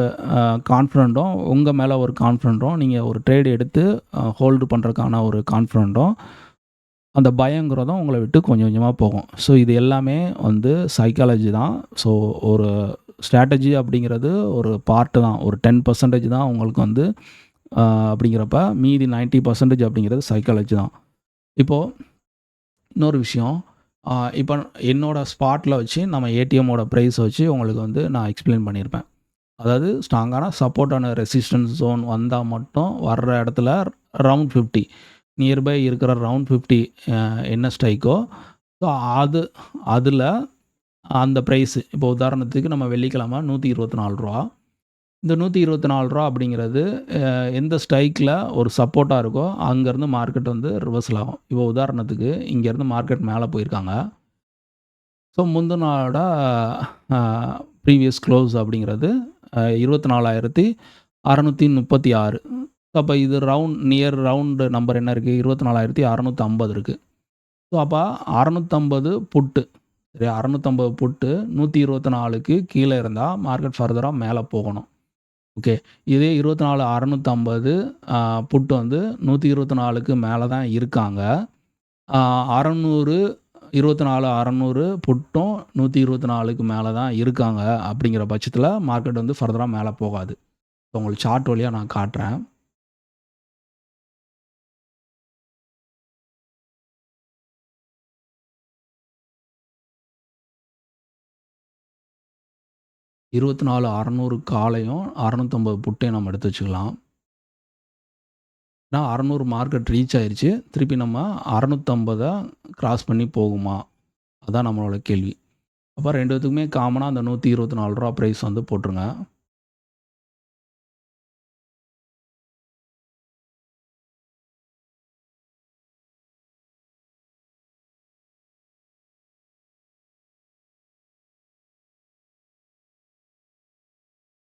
கான்ஃபிடென்ட்டும், உங்க மேல ஒரு கான்ஃபிடென்ட்டும், நீங்க ஒரு ட்ரேட் எடுத்து ஹோல்டு பண்றதுக்கான ஒரு கான்ஃபிடென்ட்டும், அந்த பயங்கிறதும் உங்கள விட்டு கொஞ்சம் கொஞ்சமா போகும். ஸோ இது எல்லாமே வந்து சைக்காலஜி தான். ஸோ ஒரு ஸ்ட்ராட்டஜி அப்படிங்கிறது ஒரு பார்ட்டு தான். ஒரு 10% தான் உங்களுக்கு வந்து அப்படிங்கிறப்ப மீதி 90% அப்படிங்கிறது சைக்காலஜி தான். இப்போ இன்னொரு விஷயம், இப்போ என்னோட ஸ்பாட்ல வச்சு நம்ம ஏடிஎம்மோட பிரைஸ வச்சு உங்களுக்கு வந்து நான் எக்ஸ்பிளைன் பண்ணியிருப்பேன். அதாவது ஸ்ட்ராங்கான சப்போர்ட்டான ரெசிஸ்டன்ஸ் ஜோன் வந்தா மட்டும் வர்ற இடத்துல ரவுண்ட் 50 நியர்பை இருக்கிற ரவுண்ட் 50 என்ன ஸ்ட்ரைக்கோ, ஸோ அது அதில அந்த பிரைஸ் இப்போ உதாரணத்துக்கு நம்ம வெள்ளிக்கிழமை ரூ. 124. இந்த ரூ. 124 அப்படிங்கிறது எந்த ஸ்ட்ரைக்கில ஒரு சப்போர்ட்டா இருக்கோ, அங்கேருந்து மார்க்கெட் வந்து ரிவர்சல் ஆகும். இப்போ உதாரணத்துக்கு இங்கேருந்து மார்க்கெட் மேல போயிருக்காங்க. ஸோ முந்தின நாளோட அ ப்ரீவியஸ் க்ளோஸ் அப்படிங்கிறது 24,636. அப்போ இது நியர் ரவுண்ட் நம்பர் என்ன இருக்குது? 24,650 இருக்குது. ஸோ அப்போ 650 புட்டு சரியா? 650 புட்டு 124க்கு கீழே இருந்தால் மார்க்கெட் ஃபர்தரா மேலே போகணும். ஓகே. இதே 24,650 புட் வந்து 124க்கு மேலே தான் இருக்காங்க. 600 24,600 புட்டும் 124க்கு மேலே தான் இருக்காங்க. அப்படிங்கிற பட்சத்தில மார்க்கெட் வந்து ஃபர்தரா மேலே போகாது. உங்களுக்கு சார்ட் வழியா நான் காட்டுறேன். ரூ. 24,600 காலையும் 650 புட்டையும் நம்ம எடுத்து வச்சுக்கலாம். ஏன்னா 600 மார்க்கெட் ரீச் ஆயிருச்சு. திருப்பி நம்ம 650 கிராஸ் பண்ணி போகுமா? அதான் நம்மளோட கேள்வி. அப்போ 2 பேத்துக்குமே காமனா அந்த ரூ. 124 பிரைஸ் வந்து போட்டுருங்க.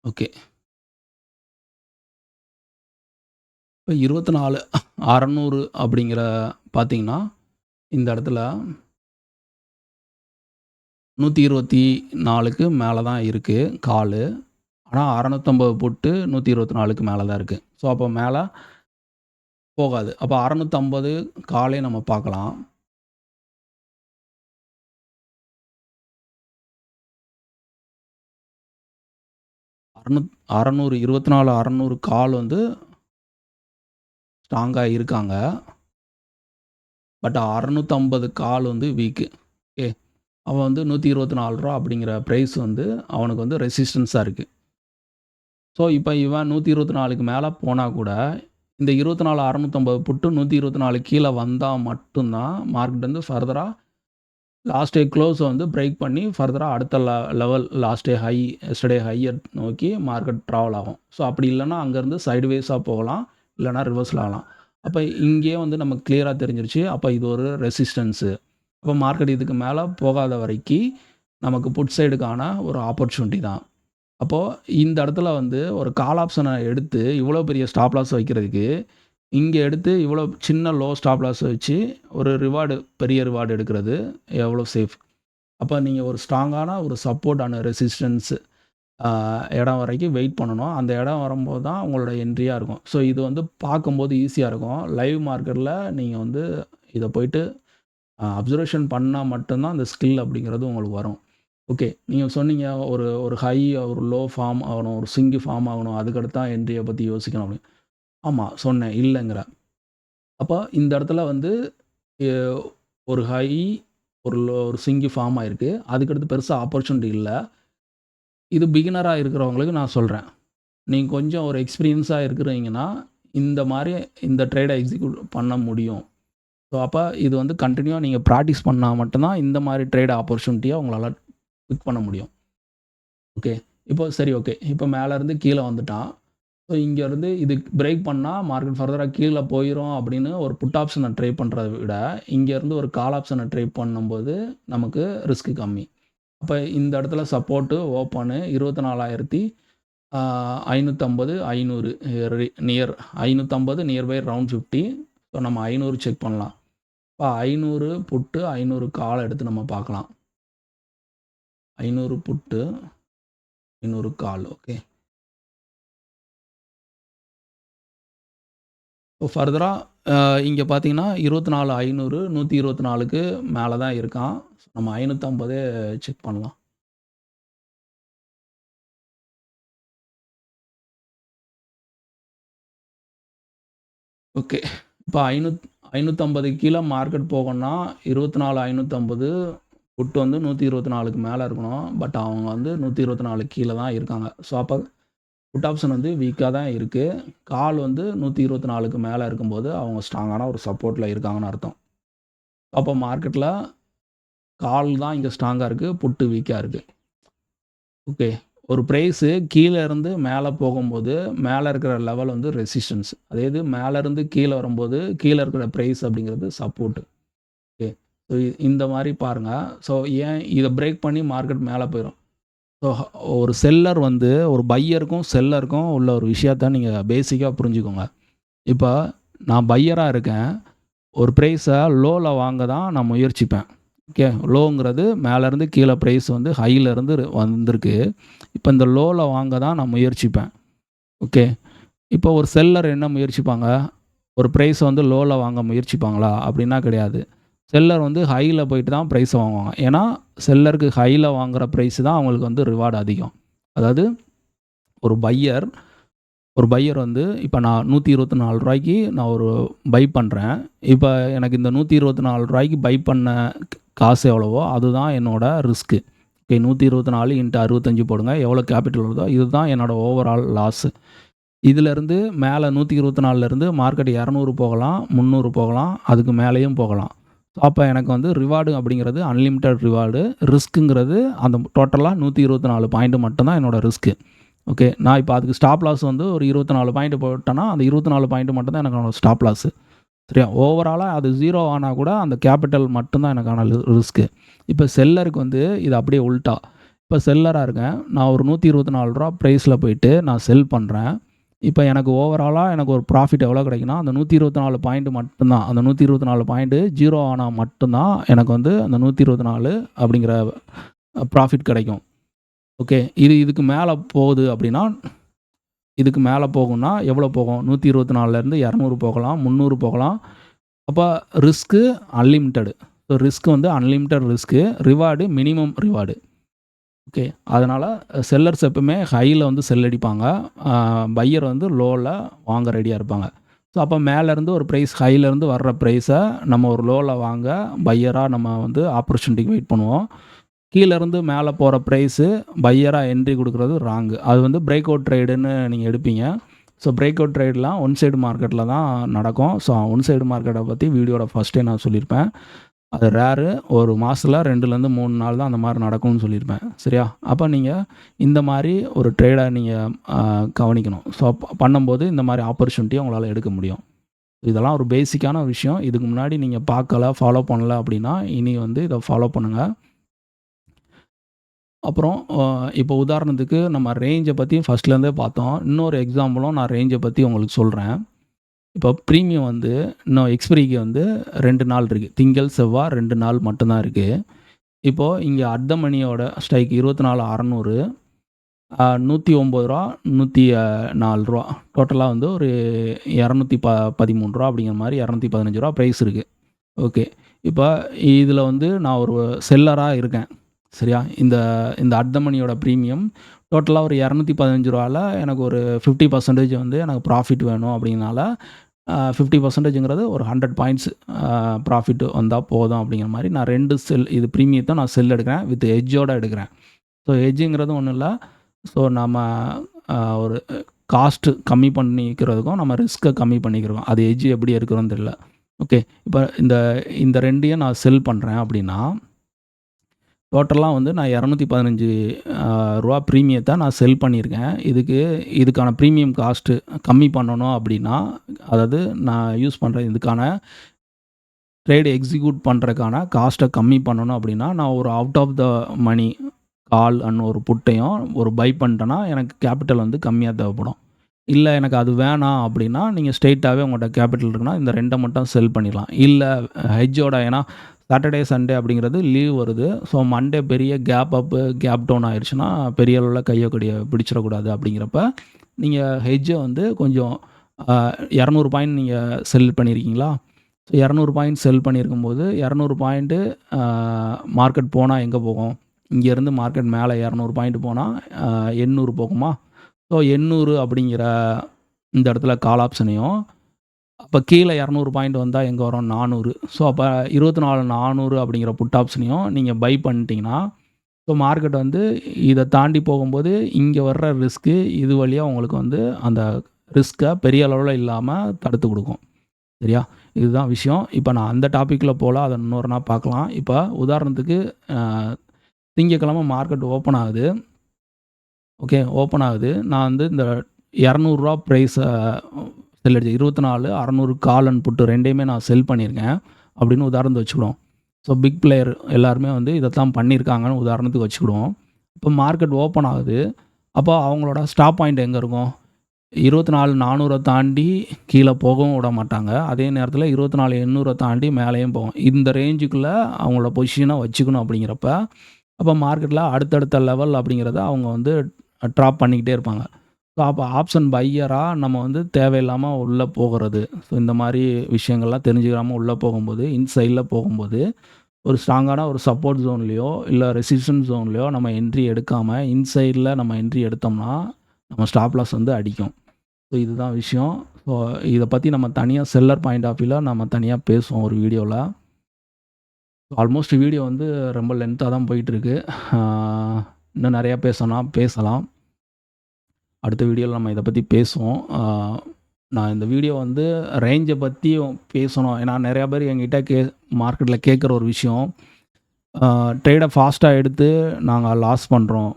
ஓகே. இப்போ 24,600 அப்படிங்கிற பார்த்தீங்கன்னா, இந்த இடத்துல 124க்கு மேல தான் இருக்கு காலு. ஆனா 650 புட்டு 124க்கு மேல தான் இருக்கு. ஸோ அப்போ மேல போகாது. அப்போ 650 காலே நம்ம பார்க்கலாம். 600 24,600 கால் வந்து ஸ்ட்ராங்கா இருக்காங்க. பட் 650 கால் வந்து வீக்கு. ஓகே. அவன் வந்து ரூ. 124 அப்படிங்கிற பிரைஸ் வந்து அவனுக்கு வந்து ரெசிஸ்டன்ஸா இருக்கு. ஸோ இப்போ இவன் 124க்கு மேல போனா கூட, இந்த 24,650 புட்டு 124 கீழ வந்தா மட்டும் தான் மார்க்கெட் வந்து ஃபர்தரா லாஸ்ட் டே க்ளோஸ வந்து பிரேக் பண்ணி ஃபர்தரா அடுத்த level last day high, yesterday ஹைய நோக்கி மார்க்கெட் ட்ராவல் ஆகும். ஸோ அப்படி இல்லன்னா அங்கேருந்து சைட்வேஸா போகலாம். இல்லன்னா ரிவர்சல் ஆகலாம். அப்ப இங்கேயே வந்து நமக்கு கிளியரா தெரிஞ்சிருச்சு. அப்ப இது ஒரு ரெசிஸ்டன்ஸு. அப்ப மார்க்கெட் இதுக்கு மேல போகாத வரைக்கி, நமக்கு புட் சைடுக்கான ஒரு ஆப்பர்ச்சுனிட்டி தான். அப்போ இந்த இடத்துல வந்து ஒரு கால் ஆப்ஷன எடுத்து இவ்வளோ பெரிய ஸ்டாப் லாஸ் வைக்கிறதுக்கு, இங்க எடுத்து இவ்வளோ சின்ன லோ ஸ்டாப் லாஸ் வச்சு ஒரு பெரிய ரிவார்டு எடுக்கிறது எவ்வளோ சேஃப்? அப்ப நீங்க ஒரு ஸ்ட்ராங்கான ஒரு சப்போர்ட் அண்ட் ரெசிஸ்டன்ஸ் இடம் வரைக்கும் வெயிட் பண்ணணும். அந்த இடம் வரும்போது தான் உங்களோட என்ட்ரியா இருக்கும். ஸோ இது வந்து பார்க்கும்போது ஈஸியா இருக்கும். லைவ் மார்க்கெட்ல நீங்க வந்து இத போயிட்டு அப்சர்வேஷன் பண்ணா மட்டும் தான் அந்த ஸ்கில் அப்படிங்கிறது உங்களுக்கு வரும். ஓகே. நீங்க சொன்னீங்க ஒரு ஒரு ஹை, ஒரு லோ ஃபார்ம் ஆகணும், ஒரு ஸ்விங் ஃபார்ம் ஆகணும். அதுக்கடுத்து தான் என்ட்ரிய பத்தி யோசிக்கணும் அப்படின்னு. ஆமா சொன்னேன். இல்லங்கிற. அப்ப இந்த இடத்துல வந்து எ ஒரு ஹை, ஒரு லோ, ஒரு ஸ்விங் ஃபார்ம் ஆயிருக்கு. அதுக்கடுத்து பெருசா ஆப்பர்ச்சுனிட்டி இல்ல. இது பிகினரா இருக்கிறவங்களுக்கு நான் சொல்றேன். நீங்க கொஞ்சம் ஒரு எக்ஸ்பீரியன்ஸா இருக்கிறீங்கன்னா, இந்த மாரி இந்த ட்ரேட எக்ஸிக்யூட் பண்ண முடியும். ஸோ அப்ப இது வந்து கன்டினியூவா நீங்க பிராக்டிஸ் பண்ணா மட்டும் தான் இந்த மாரி ட்ரேட் ஆப்பர்ச்சுனிட்டிய உங்களால பிக் பண்ண முடியும். ஓகே. இப்போ சரி ஓகே. இப்போ மேலருந்து கீழ வந்துட்டான். ஸோ இங்கேருந்து இது பிரேக் பண்ணா மார்க்கெட் ஃபர்தரா கீழ போயிரும் அப்படின்னு ஒரு புட் ஆப்ஷன ட்ரை பண்றத விட, இங்கேருந்து ஒரு கால் ஆப்ஷன ட்ரை பண்ணும்போது நமக்கு ரிஸ்க் கம்மி. அப்ப இந்த இடத்துல சப்போர்ட் ஓப்பனு 24,550 500 near 550 near by round 50. So நம்ம 500 செக் பண்ணலாம். இப்போ 500 புட்டு 500 கால் எடுத்து நம்ம பார்க்கலாம். 500 புட்டு 500 கால் ஓகே. இப்போ ஃபர்தரா இங்க பார்த்தீங்கன்னா 24,500 124க்கு மேல தான் இருக்கான். நம்ம 550 செக் பண்ணலாம். ஓகே. இப்போ 550 கீழ மார்க்கெட் போகணும்னா 24,550 புட் வந்து 124க்கு மேல இருக்கணும். பட் அவங்க வந்து 124 கீழ தான் இருக்காங்க. ஸோ அப்ப புட் ஆப்ஷன் வந்து வீக்கா தான் இருக்கு. கால் வந்து 124க்கு மேல இருக்கும்போது அவங்க ஸ்ட்ராங்கான ஒரு சப்போர்ட்ல இருக்காங்கன்னு அர்த்தம். அப்போ மார்க்கெட்ல கால் தான் இங்க ஸ்ட்ராங்கா இருக்கு. புட்டு வீக்கா இருக்கு. ஓகே. ஒரு பிரைஸு கீழ இருந்து மேல போகும்போது, மேல இருக்கிற லெவல் வந்து ரெசிஸ்டன்ஸ். அதே இது மேல இருந்து கீழ வரும்போது, கீழ இருக்கிற பிரைஸ் அப்படிங்கிறது சப்போர்ட். ஓகே. ஸோ இந்த மாரி பாருங்க. ஸோ ஏன் இத பிரேக் பண்ணி மார்க்கெட் மேல போயிரும். ஸோ ஒரு செல்லர் வந்து ஒரு பையருக்கும், செல்லருக்கும் உள்ள ஒரு விஷயத்த நீங்க பேசிக்கா புரிஞ்சுக்கோங்க. இப்ப நான் பையரா இருக்கேன். ஒரு பிரைஸ லோல வாங்க தான் நான் முயற்சிப்பேன். ஓகே. லோங்கிறது மேலேருந்து கீழ பிரைஸ் வந்து ஹைலேருந்து வந்திருக்கு. இப்போ இந்த லோல வாங்க தான் நான் முயற்சிப்பேன். ஓகே. இப்போ ஒரு செல்லர் என்ன முயற்சிப்பாங்க? ஒரு பிரைஸ வந்து லோல வாங்க முயற்சிப்பாங்களா? அப்படின்னா கிடையாது. செல்லர் வந்து ஹைல போயிட்டு தான் பிரைஸ வாங்குவாங்க. ஏன்னா, செல்லருக்கு ஹைல வாங்குற பிரைஸ் தான் அவங்களுக்கு வந்து ரிவார்ட் அதிகம். அதாவது ஒரு பையர் ஒரு பையர் வந்து இப்ப நான் ரூ. 124க்கு நான் ஒரு பை பண்றேன். இப்ப எனக்கு இந்த ரூ. 124க்கு பை பண்ண காசு எவ்வளவோ, அதுதான் என்னோட ரிஸ்க்கு. ஓகே 124 இன்டு 65 போடுங்க. எவ்வளோ கேபிட்டல் வருதோ, இதுதான் என்னோட ஓவரால் லாஸு. இதிலேருந்து மேலே 124லேருந்து மார்க்கெட் 200 போகலாம், 300 போகலாம், அதுக்கு மேலேயும் போகலாம். அப்போ எனக்கு வந்து ரிவார்டு அப்படிங்கிறது அன்லிமிட்டெட் ரிவார்டு. ரிஸ்க்குங்கிறது அந்த டோட்டலா 124 பாயிண்ட் மட்டும் தான் என்னோட ரிஸ்க்கு. ஓகே. நான் இப்போ அதுக்கு ஸ்டாப் லாஸ் வந்து ஒரு 24 பாயிண்ட் போட்டேன்னா, அந்த 24 பாயிண்ட் மட்டும் தான் எனக்கான ஸ்டாப் லாஸு. சரியா? ஓவராலா அது 0 ஆனா கூட அந்த கேபிட்டல் மட்டும் தான் எனக்கான ரிஸ்க்கு. இப்போ செல்லருக்கு வந்து இது அப்படியே உல்ட்டா. இப்போ செல்லரா இருக்கேன். நான் ஒரு ரூ. 124 பிரைஸில போயிட்டு நான் செல் பண்றேன். இப்போ எனக்கு ஓவராலா எனக்கு ஒரு ப்ராஃபிட் எவ்வளோ கிடைக்குன்னா, அந்த 124 பாயிண்ட் மட்டும் தான். அந்த 124 பாயிண்ட் 0 ஆனா மட்டும் தான் எனக்கு வந்து அந்த 124 அப்படிங்கிற ப்ராஃபிட் கிடைக்கும். ஓகே. இதுக்கு மேல போகுது அப்படின்னா, இதுக்கு மேல போகும்னா எவ்வளோ போகும்? 124லேருந்து 200 போகலாம், 300 போகலாம். அப்ப ரிஸ்க்கு அன்லிமிட்டெட். ஸோ ரிஸ்க் வந்து unlimited risk. Reward minimum reward. Okay. அதனால செல்லர்ஸ் எப்பவுமே ஹைல வந்து செல் அடிப்பாங்க. பையர் வந்து லோல வாங்க ரெடியா இருப்பாங்க. ஸோ அப்ப மேலேருந்து ஒரு பிரைஸ் ஹைலேருந்து வர்ற பிரைஸ நம்ம ஒரு லோல வாங்க பையரா நம்ம வந்து ஆப்பர்ச்சுனிட்டிக்கு வெயிட் பண்ணுவோம். கீழேருந்து மேலே போகிற ப்ரைஸு பையரா என்ட்ரி கொடுக்குறது ராங்கு. அது வந்து பிரேக் அவுட் ட்ரேடுன்னு நீங்கள் எடுப்பீங்க. ஸோ பிரேக் அவுட் ட்ரேட்லாம் ஒன் சைடு மார்க்கெட்டில் தான் நடக்கும். ஸோ ஒன் சைடு மார்க்கெட்டை பற்றி வீடியோட ஃபஸ்ட்டே நான் சொல்லியிருப்பேன். அது ரேரு. ஒரு மாதத்தில் 2லேருந்து 3 நாள் தான் அந்த மாதிரி நடக்கும்னு சொல்லியிருப்பேன். சரியா? அப்போ நீங்கள் இந்த மாதிரி ஒரு ட்ரேடை நீங்கள் கவனிக்கணும். ஸோ பண்ணும்போது இந்த மாதிரி ஆப்பர்ச்சுனிட்டியை உங்களால் எடுக்க முடியும். இதெல்லாம் ஒரு பேசிக்கான விஷயம். இதுக்கு முன்னாடி நீங்கள் பார்க்கல, ஃபாலோ பண்ணல அப்படின்னா, இனி வந்து இதை ஃபாலோ பண்ணுங்கள். அப்புறம் இப்போ உதாரணத்துக்கு நம்ம ரேஞ்ச பத்தி ஃபர்ஸ்ட்லேருந்தே பார்த்தோம். இன்னொரு எக்ஸாம்பிளும் நான் ரேஞ்ச பத்தி உங்களுக்கு சொல்றேன். இப்போ ப்ரீமியம் வந்து இன்னும் எக்ஸ்பைரிக்கு வந்து 2 நாள் இருக்கு. திங்கள், செவ்வாய் 2 நாள் மட்டும் தான் இருக்கு. இப்போ இங்க அட் த மணியோட ஸ்ட்ரைக் 24,600 ரூ. 109 104 டோட்டலா வந்து ஒரு ரூ. 213 அப்படிங்கிற மாரி ரூ. 215 பிரைஸ் இருக்கு. ஓகே. இப்ப இதுல வந்து நான் ஒரு செல்லரா இருக்கேன். சரியா? இந்த இந்த அட் த மனியோட பிரீமியம் டோட்டலா ஒரு ரூ. 215ல எனக்கு ஒரு 50% வந்து எனக்கு ப்ராஃபிட் வேணும் அப்படிங்கிறனால 50%ங்கிறது ஒரு 100 பாயிண்ட்ஸ் ப்ராஃபிட் வந்தா போதும் அப்படிங்கிற மாரி நான் 2 இது பிரீமியத்த நான் செல் எடுக்கிறேன். வித் ஹெட்ஜோட எடுக்கிறேன். ஸோ ஹெட்ஜுங்கிறது ஒண்ணும் இல்ல. ஸோ நம்ம ஒரு காஸ்ட் கம்மி பண்ணிக்கிறதுக்கும், நம்ம ரிஸ்க்க கம்மி பண்ணிக்கிறதுக்கும். அது ஹெட்ஜ் எப்படி எடுக்கிறோன்னு தெரியல. ஓகே. இப்ப இந்த இந்த 2யும் நான் செல் பண்றேன் அப்படின்னா, டோட்டலா வந்து நான் ரூ. 215 பிரீமியத்த நான் செல் பண்ணியிருக்கேன். இதுக்கான பிரீமியம் காஸ்ட் கம்மி பண்ணணும் அப்படின்னா, அதாவது நான் யூஸ் பண்ற இதுக்கான ட்ரேட் எக்ஸிக்யூட் பண்றதுக்கான காஸ்ட்ட கம்மி பண்ணணும் அப்படின்னா, நான் ஒரு out of the money call and ஒரு புட்டையும் ஒரு பை பண்ணிட்டேன்னா, எனக்கு கேபிட்டல் வந்து கம்மியா தேவைப்படும். இல்ல எனக்கு அது வேணாம் அப்படின்னா, நீங்க ஸ்ட்ரெய்ட்டாவே உங்கள்ட்ட கேபிட்டல் இருக்குன்னா, இந்த 2 மட்டும் செல் பண்ணிடலாம். இல்ல ஹெட்ஜோட ஏன்னா சாட்டர்டே, சண்டே அப்படிங்கிறது லீவ் வருது. ஸோ மண்டே பெரிய கேப் அப், கேப் டவுன் ஆயிருச்சுன்னா, பெரிய அளவுல கைய கொடிய பிடிச்சிடக்கூடாது அப்படிங்கிறப்ப, நீங்க ஹெட்ஜ வந்து கொஞ்சம் 200 பாயிண்ட் நீங்க செல் பண்ணியிருக்கீங்களா? 200 பாயிண்ட் செல் பண்ணியிருக்கும்போது, 200 பாயிண்ட்டு மார்க்கெட் போனா எங்க போகும்? இங்கேருந்து மார்க்கெட் மேல 200 பாயிண்ட் போனா 800 போகுமா? ஸோ 800 அப்படிங்கிற இந்த இடத்துல கால் ஆப்ஷனையும், அப்ப கீழ 200 பாயிண்ட் வந்தா எங்க வரும்? 400. ஸோ அப்ப 24,400 அப்படிங்கிற புட் ஆப்ஷனையும் நீங்க பை பண்ணிட்டீங்கன்னா, ஸோ மார்க்கெட் வந்து இத தாண்டி போகும்போது, இங்க வர்ற ரிஸ்க்கு இது வழியா உங்களுக்கு வந்து அந்த ரிஸ்க்க பெரிய அளவுல இல்லாம தடுத்து குடுக்கும். சரியா? இதுதான் விஷயம். இப்ப நான் அந்த டாபிக்ல போல. அத இன்னொரு நாள் பார்க்கலாம். இப்ப உதாரணத்துக்கு அ திங்கட்கிழமை மார்க்கெட் ஓப்பன் ஆகுது. ஓகே. ஓப்பன் ஆகுது. நான் வந்து இந்த ரூ. 200 பிரைஸ செல் அடிச்சேன். 24 600 கால் அண்ட் புட் 2யுமே நான் செல் பண்ணியிருக்கேன். அப்படின்னு உதாரணத்துக்கு வச்சுக்கிடுவோம். ஸோ பிக் பிளேயர் எல்லாருமே வந்து இதத்தான் பண்ணியிருக்காங்கன்னு உதாரணத்துக்கு வச்சுக்கிடுவோம். இப்போ மார்க்கெட் ஓப்பன் ஆகுது. அப்போ அவங்களோட ஸ்டாப் பாயிண்ட் எங்க இருக்கும்? 24,400 தாண்டி கீழ போகவும் விட மாட்டாங்க. அதே நேரத்தில 24,800 தாண்டி மேலேயும் போகும். இந்த ரேஞ்சுக்குள்ள அவங்களோட பொசிஷன வச்சுக்கணும் அப்படிங்கிறப்ப, அப்ப மார்க்கெட்ல அடுத்தடுத்த லெவல் அப்படிங்கிறத அவங்க வந்து ட்ராப் பண்ணிக்கிட்டே இருப்பாங்க. ஸோ அப்போ ஆப்ஷன் பையரா நம்ம வந்து தேவையில்லாம உள்ள போகுறது. ஸோ இந்த மாரி விஷயங்கள்லாம் தெரிஞ்சுக்காம உள்ள போகும்போது, இன்சைட்ல போகும்போது, ஒரு ஸ்ட்ராங்கான ஒரு சப்போர்ட் ஜோன்லயோ, இல்ல ரெசிஸ்டன்ஸ் ஜோன்லயோ நம்ம என்ட்ரி எடுக்காம, இன்சைட்ல நம்ம என்ட்ரி எடுத்தோம்னா, நம்ம ஸ்டாப் லாஸ் வந்து அடிக்கும். ஸோ இதுதான் விஷயம். ஸோ இத பத்தி நம்ம தனியா செல்லர் பாயிண்ட் ஆஃப் வியூல நம்ம தனியா பேசுவோம் ஒரு வீடியோல. ஆல்மோஸ்ட் வீடியோ வந்து ரொம்ப லென்த்தா தான் போயிட்டுருக்கு. இன்னும் நெறையா பேசணும்னா பேசலாம். அடுத்த வீடியோல நம்ம இத பத்தி பேசுவோம். நான் இந்த வீடியோ வந்து ரேஞ்ச பத்தியும் பேசணும். ஏன்னா நெறையா பேர் என்கிட்ட மார்க்கெட்ல கேட்குற ஒரு விஷயம், ட்ரேட ஃபாஸ்ட்டா எடுத்து நாங்க லாஸ் பண்றோம்.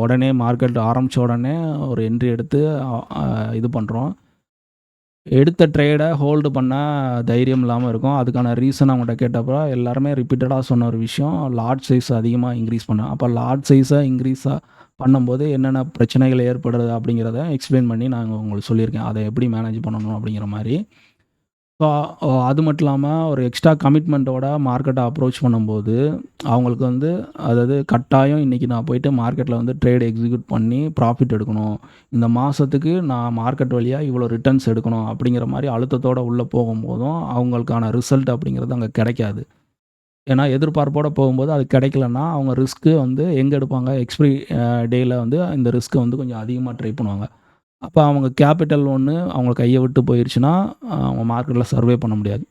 உடனே மார்க்கெட் ஆரம்பிச்ச உடனே ஒரு என்ட்ரி எடுத்து இது பண்றோம். எடுத்த ட்ரேட ஹோல்டு பண்ண தைரியம் இல்லாம இருக்கும். அதுக்கான ரீசன் அவங்கட்ட கேட்டப்ப எல்லாருமே ரிப்பீட்டடா சொன்ன ஒரு விஷயம், லாட் சைஸ் அதிகமா இன்க்ரீஸ் பண்ண. அப்ப லாட் சைஸ இன்க்ரீஸா பண்ணும்போது என்னென்ன பிரச்சனைகள் ஏற்படுது அப்படிங்கிறத எக்ஸ்ப்ளைன் பண்ணி நான் உங்களுக்கு சொல்லியிருக்கேன். அத எப்படி மேனேஜ் பண்ணணும் அப்படிங்கிற மாரி. ஸோ அது மட்டும் இல்லாம ஒரு எக்ஸ்ட்ரா கமிட்மெண்ட்டோட மார்க்கெட்ட அப்ரோச் பண்ணும்போது, அவங்களுக்கு வந்து அதாவது கட்டாயம் இன்னைக்கு நான் போயிட்டு மார்க்கெட்ல வந்து ட்ரேட் எக்ஸிக்யூட் பண்ணி ப்ராஃபிட் எடுக்கணும். இந்த மாசத்துக்கு நான் மார்க்கெட் வழியா இவ்வளோ ரிட்டர்ன்ஸ் எடுக்கணும் அப்படிங்கிற மாரி அழுத்தத்தோட உள்ள போகும்போதும், அவங்களுக்கான ரிசல்ட் அப்படிங்கிறது அங்க கிடைக்காது. ஏன்னா எதிர்பார்ப்போட போகும்போது அது கிடைக்கலன்னா, அவங்க ரிஸ்க்கு வந்து எங்க எடுப்பாங்க? எக்ஸ்பைரி டேல வந்து இந்த ரிஸ்க்க வந்து கொஞ்சம் அதிகமா ட்ரை பண்ணுவாங்க. அப்ப அவங்க கேப்பிட்டல் ஒண்ணு அவங்க கைய விட்டு போயிருச்சுன்னா, அவங்க மார்க்கெட்ல சர்வே பண்ண முடியாது.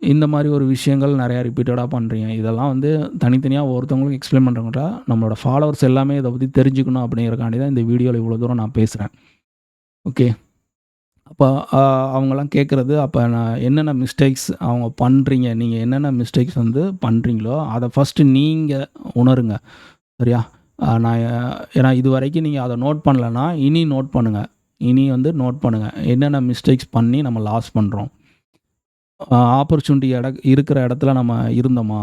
இந்த மாரி ஒரு விஷயங்கள் நெறையா ரிப்பீட்டடா பண்றீங்க. இதெல்லாம் வந்து தனித்தனியா ஒவ்வொருத்தவங்களுக்கும் எக்ஸ்ப்ளைன் பண்றவங்கட்ட, நம்மளோட ஃபாலோவர்ஸ் எல்லாமே இத பத்தி தெரிஞ்சுக்கணும் அப்படிங்கிறக்காண்டி தான் இந்த வீடியோல இவ்வளோ தூரம் நான் பேசுறேன். ஓகே. அப்ப அவங்கலாம் கேட்கறது, அப்ப நான் என்னென்ன மிஸ்டேக்ஸ் அவங்க பண்றீங்க? நீங்க என்னென்ன மிஸ்டேக்ஸ் வந்து பண்றீங்களோ, அத ஃபர்ஸ்ட்டு நீங்க உணருங்க. சரியா? நான் ஏன்னா இதுவரைக்கும் நீங்க அத நோட் பண்ணலன்னா, இனி நோட் பண்ணுங்க. இனி வந்து நோட் பண்ணுங்க. என்னென்ன மிஸ்டேக்ஸ் பண்ணி நம்ம லாஸ் பண்றோம்? ஆப்பர்ச்சுனிட்டி இருக்கிற இடத்துல நம்ம இருந்தோமா?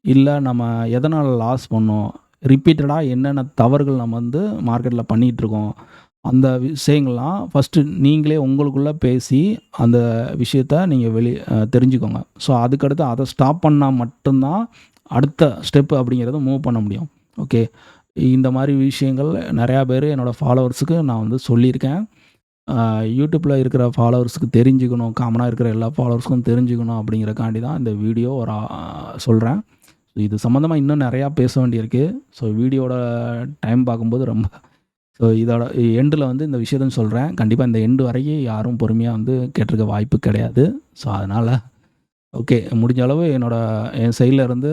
இல்ல நம்ம எதனால லாஸ் பண்ணோம்? ரிப்பீட்டடா என்னென்ன தவறுகள் நம்ம வந்து மார்க்கெட்ல பண்ணிட்டுருக்கோம்? அந்த விஷயங்கள்லாம் ஃபர்ஸ்ட்டு நீங்களே உங்களுக்குள்ள பேசி, அந்த விஷயத்த நீங்க தெரிஞ்சுக்கோங்க. ஸோ அதுக்கடுத்து அத ஸ்டாப் பண்ணா மட்டும் தான், அடுத்த ஸ்டெப் அப்படிங்கிறத மூவ் பண்ண முடியும். ஓகே. இந்த மாதிரி விஷயங்கள் நிறையா பேர் என்னோடய ஃபாலோவர்ஸுக்கு நான் வந்து சொல்லியிருக்கேன். யூடியூப்பில் இருக்கிற ஃபாலோவர்ஸுக்கு தெரிஞ்சுக்கணும், காமனாக இருக்கிற எல்லா ஃபாலோவர்ஸுக்கும் தெரிஞ்சுக்கணும் அப்படிங்கிறக்காண்டி தான் இந்த வீடியோ ஒரு சொல்கிறேன். இது சம்மந்தமாக இன்னும் நிறையா பேச வேண்டியிருக்கு. ஸோ வீடியோட டைம் பார்க்கும்போது ரொம்ப இதோட எண்டில் வந்து இந்த விஷயத்த சொல்கிறேன். கண்டிப்பாக இந்த எண்டு வரைக்கும் யாரும் பொறுமையாக வந்து கேட்டிருக்க வாய்ப்பு கிடையாது. ஸோ அதனால் ஓகே, முடிஞ்ச அளவு என் சைடில் இருந்து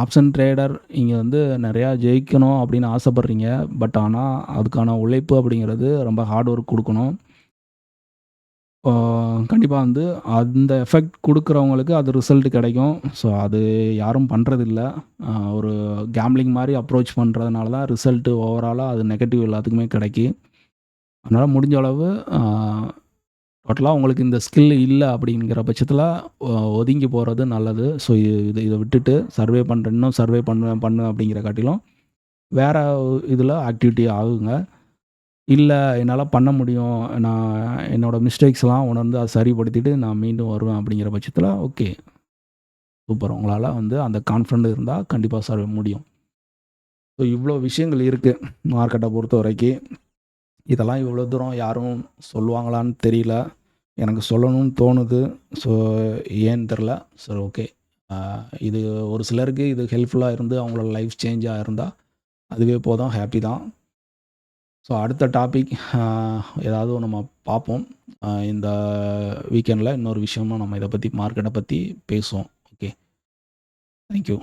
ஆப்ஷன் ட்ரேடர் இங்கே வந்து நிறையா ஜெயிக்கணும் அப்படின்னு ஆசைப்பட்றீங்க. பட் ஆனால் அதுக்கான உழைப்பு அப்படிங்கிறது ரொம்ப ஹார்ட் ஒர்க் கொடுக்கணும். கண்டிப்பாக வந்து அந்த எஃபெக்ட் கொடுக்குறவங்களுக்கு அது ரிசல்ட் கிடைக்கும். ஸோ அது யாரும் பண்ணுறதில்ல. ஒரு கேம்லிங் மாதிரி அப்ரோச் பண்ணுறதுனால தான் ரிசல்ட்டு ஓவராலாக அது நெகட்டிவ் எல்லாத்துக்குமே கிடைக்கி. அதனால் முடிஞ்ச அளவு டோட்டலாக உங்களுக்கு இந்த ஸ்கில் இல்லை அப்படிங்கிற பட்சத்தில் ஒதுங்கி போகிறது நல்லது. ஸோ இதை விட்டுட்டு இன்னும் சர்வே பண்ணுவேன் அப்படிங்கிற காட்டிலும் வேறு இதில் ஆக்டிவிட்டி ஆகுங்க. இல்லை என்னால் பண்ண முடியும், நான் என்னோடய மிஸ்டேக்ஸ்லாம் உணர்ந்து அதை சரிப்படுத்திட்டு நான் மீண்டும் வருவேன் அப்படிங்கிற பட்சத்தில் ஓகே, சூப்பர். உங்களால் வந்து அந்த கான்ஃபிடென்ட் இருந்தால் கண்டிப்பாக சர்வே முடியும். ஸோ இவ்வளோ விஷயங்கள் இருக்குது மார்க்கெட்டை பொறுத்த வரைக்கும். இதெல்லாம் இவ்வளோ தூரம் யாரும் சொல்லுவாங்களான்னு தெரியல. எனக்கு சொல்லணும்னு தோணுது. ஸோ ஏன்னு தெரில. சரி, ஓகே. இது ஒரு சிலருக்கு இது ஹெல்ப்ஃபுல்லாக இருந்து அவங்களோட லைஃப் சேஞ்சாக இருந்தால் அதுவே போதும், ஹாப்பி தான். ஸோ அடுத்த டாபிக் ஏதாவது நம்ம பார்ப்போம். இந்த வீக்கெண்டில் இன்னொரு விஷயமும் நம்ம இதை பற்றி மார்க்கெட்டை பற்றி பேசுவோம். Okay, thank you.